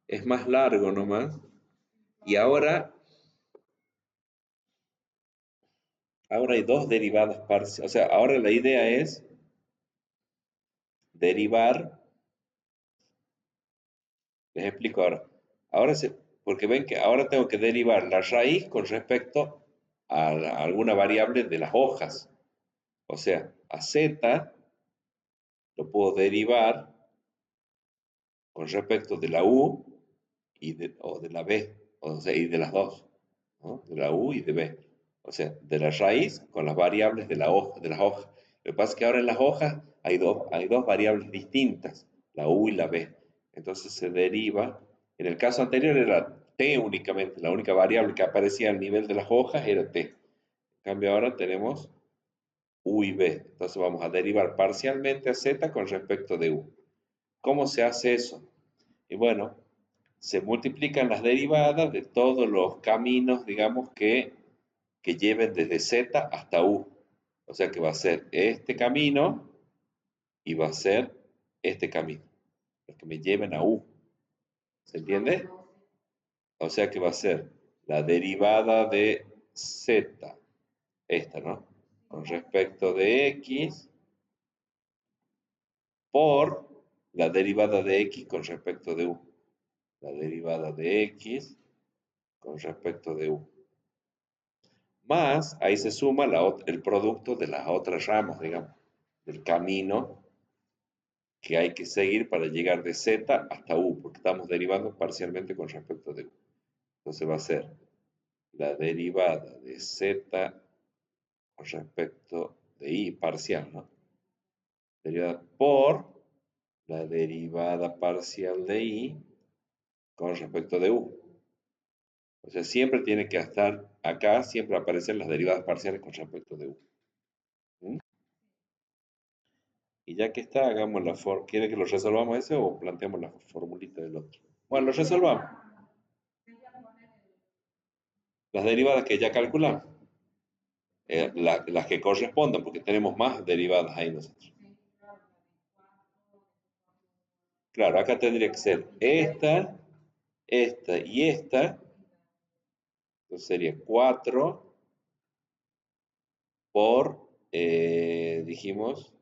Es más largo nomás. Y ahora hay dos derivadas parciales. O sea, ahora la idea es derivar. Les explico ahora. Porque ven que ahora tengo que derivar la raíz con respecto a alguna variable de las hojas. O sea, a z lo puedo derivar con respecto de la u o de la b, o sea, y de las dos, ¿no? De la u y de b. O sea, de la raíz con las variables de las hojas. Lo que pasa es que ahora en las hojas hay dos variables distintas, la u y la b. Entonces se deriva, en el caso anterior era t únicamente, la única variable que aparecía al nivel de las hojas era t. En cambio ahora tenemos u y b. Entonces vamos a derivar parcialmente a z con respecto de u. ¿Cómo se hace eso? Y bueno, se multiplican las derivadas de todos los caminos, digamos, que lleven desde z hasta u. O sea que va a ser este camino y va a ser este camino, los que me lleven a u. ¿Se entiende? O sea que va a ser la derivada de z, esta, ¿no? Con respecto de x por la derivada de x con respecto de u. La derivada de x con respecto de u. Más, ahí se suma el producto de las otras ramas, digamos, del camino que hay que seguir para llegar de z hasta u, porque estamos derivando parcialmente con respecto de u. Entonces va a ser la derivada de z con respecto de i parcial, ¿no? Derivada por la derivada parcial de i con respecto de u. O sea, siempre tiene que estar acá, siempre aparecen las derivadas parciales con respecto de u. ¿Mm? Y ya que está, hagamos la forma. ¿Quiere que lo resolvamos ese o planteamos la formulita del otro? Bueno, lo resolvamos. Las derivadas que ya calculamos. las que correspondan, porque tenemos más derivadas ahí nosotros. Claro, acá tendría que ser esta y esta. Entonces sería 4 por, dijimos,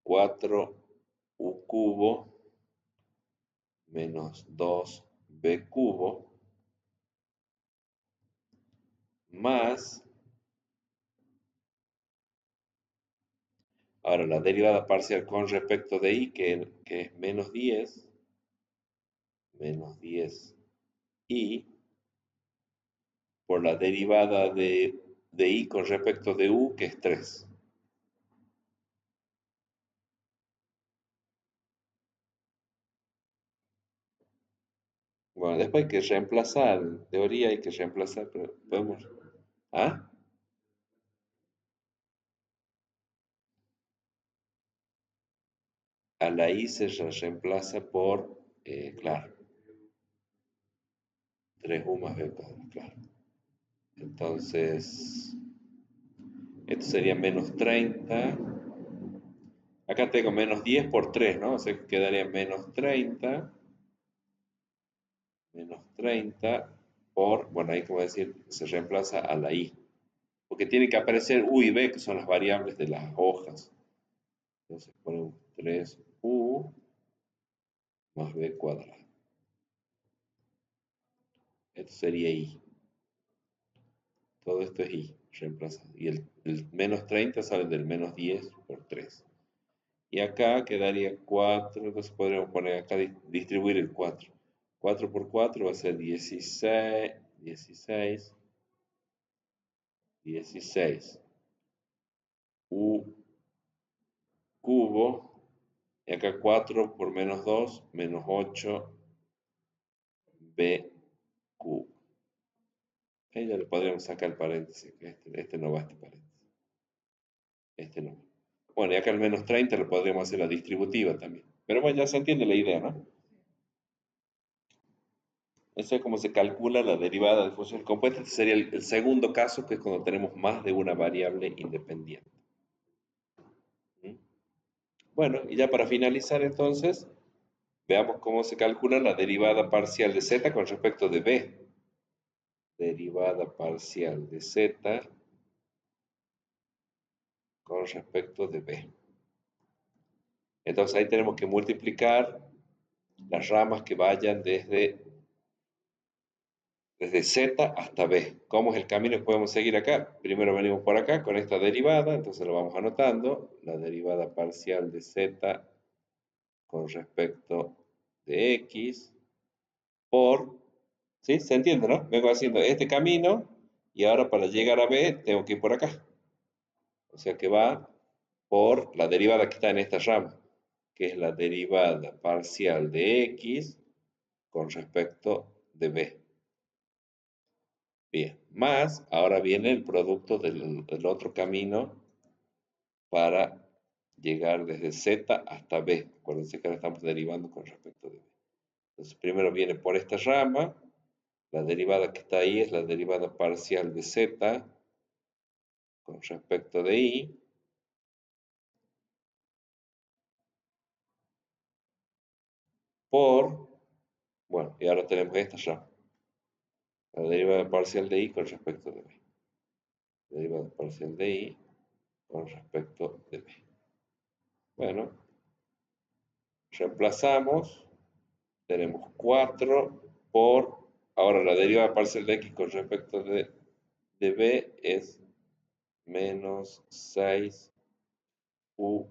4u cubo menos 2b cubo más, ahora la derivada parcial con respecto de y, que es menos 10y, por la derivada de y con respecto de u, que es 3. Bueno, después hay que reemplazar, en teoría hay que reemplazar, pero podemos... ¿Ah? A la i se reemplaza por, claro, 3u más b cuadrado, claro. Entonces, esto sería menos 30. Acá tengo menos 10 por 3, ¿no? O sea que quedaría menos 30 por, bueno, ahí como decir, se reemplaza a la i. Porque tiene que aparecer u y b, que son las variables de las hojas. Entonces ponemos 3u más b cuadrado. Esto sería i. Todo esto es i, reemplazado. Y el menos 30 sale del menos 10 por 3. Y acá quedaría 4, entonces podríamos poner acá, distribuir el 4. 4 por 4 va a ser 16, 16, 16. U cubo, y acá 4 por menos 2, menos 8, b cubo. Ahí ya le podríamos sacar el paréntesis, que este no va a este paréntesis. Este no. Bueno, y acá el menos 30 lo podríamos hacer la distributiva también. Pero bueno, ya se entiende la idea, ¿no? Eso es como se calcula la derivada de funciones compuestas. Este sería el segundo caso, que es cuando tenemos más de una variable independiente. ¿Mm? Bueno, y ya para finalizar entonces, veamos cómo se calcula la derivada parcial de z con respecto de b. Derivada parcial de z con respecto de b. Entonces ahí tenemos que multiplicar las ramas que vayan desde z hasta b. ¿Cómo es el camino que podemos seguir acá? Primero venimos por acá con esta derivada, entonces lo vamos anotando. La derivada parcial de z con respecto de x por, ¿sí? ¿Se entiende, no? Vengo haciendo este camino y ahora para llegar a b tengo que ir por acá. O sea que va por la derivada que está en esta rama, que es la derivada parcial de x con respecto de b. Bien, más, ahora viene el producto del otro camino para llegar desde z hasta b. Acuérdense que ahora estamos derivando con respecto de b. Entonces, primero viene por esta rama, la derivada que está ahí es la derivada parcial de z con respecto de y, por, bueno, y ahora tenemos esta rama, la derivada parcial de y con respecto de b. Derivada parcial de y con respecto de b. Bueno, reemplazamos, tenemos 4 por, ahora la derivada parcial de x con respecto de b es menos 6u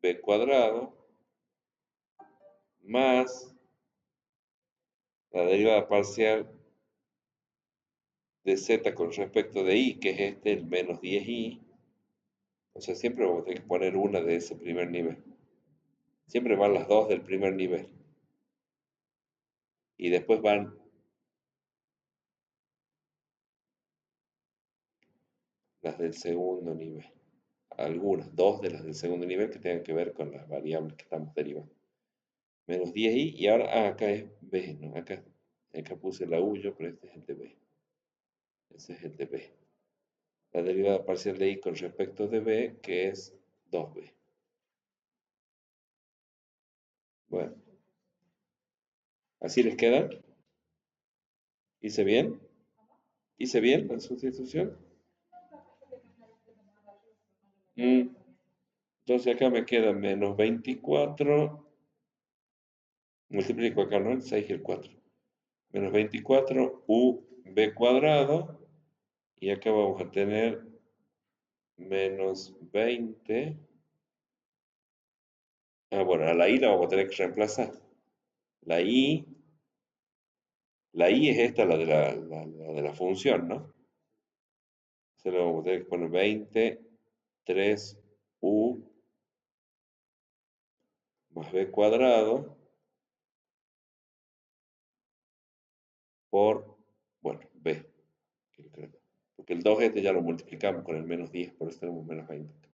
b cuadrado más la derivada parcial de z con respecto de y, que es el menos 10y. O sea, siempre vamos a tener que poner una de ese primer nivel. Siempre van las dos del primer nivel. Y después van las del segundo nivel. Algunas, dos de las del segundo nivel que tengan que ver con las variables que estamos derivando. Menos 10y, y ahora, acá es b, ¿no? Acá puse la u yo, pero este es el de b. Ese es el de b. la derivada parcial de y con respecto de b, que es 2b. Bueno, ¿así les queda? ¿Hice bien? ¿Hice bien la sustitución? Mm, Entonces acá me queda menos 24, multiplico acá, ¿no? El 6 y el 4. Menos 24 b cuadrado, y acá vamos a tener menos 20. Bueno, a la i la vamos a tener que reemplazar. La i, la i es esta, la de la función, ¿no? Se lo vamos a tener que poner 20, 3u más b cuadrado por, bueno, b. Porque el 2 este ya lo multiplicamos con el menos 10, por eso tenemos menos 20.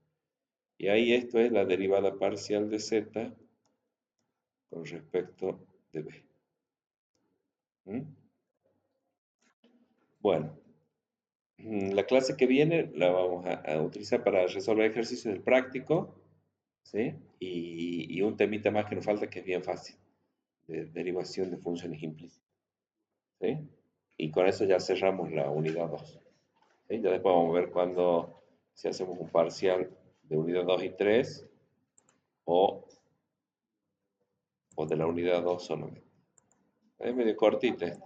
Y ahí esto es la derivada parcial de z con respecto de b. ¿Mm? Bueno, la clase que viene la vamos a utilizar para resolver ejercicios del práctico, ¿sí? Y un temita más que nos falta que es bien fácil, de derivación de funciones implícitas, ¿sí? Y con eso ya cerramos la unidad 2. ¿Sí? Ya después vamos a ver cuando, si hacemos un parcial de unidad 2 y 3 o, o de la unidad 2 solamente. Es medio cortita.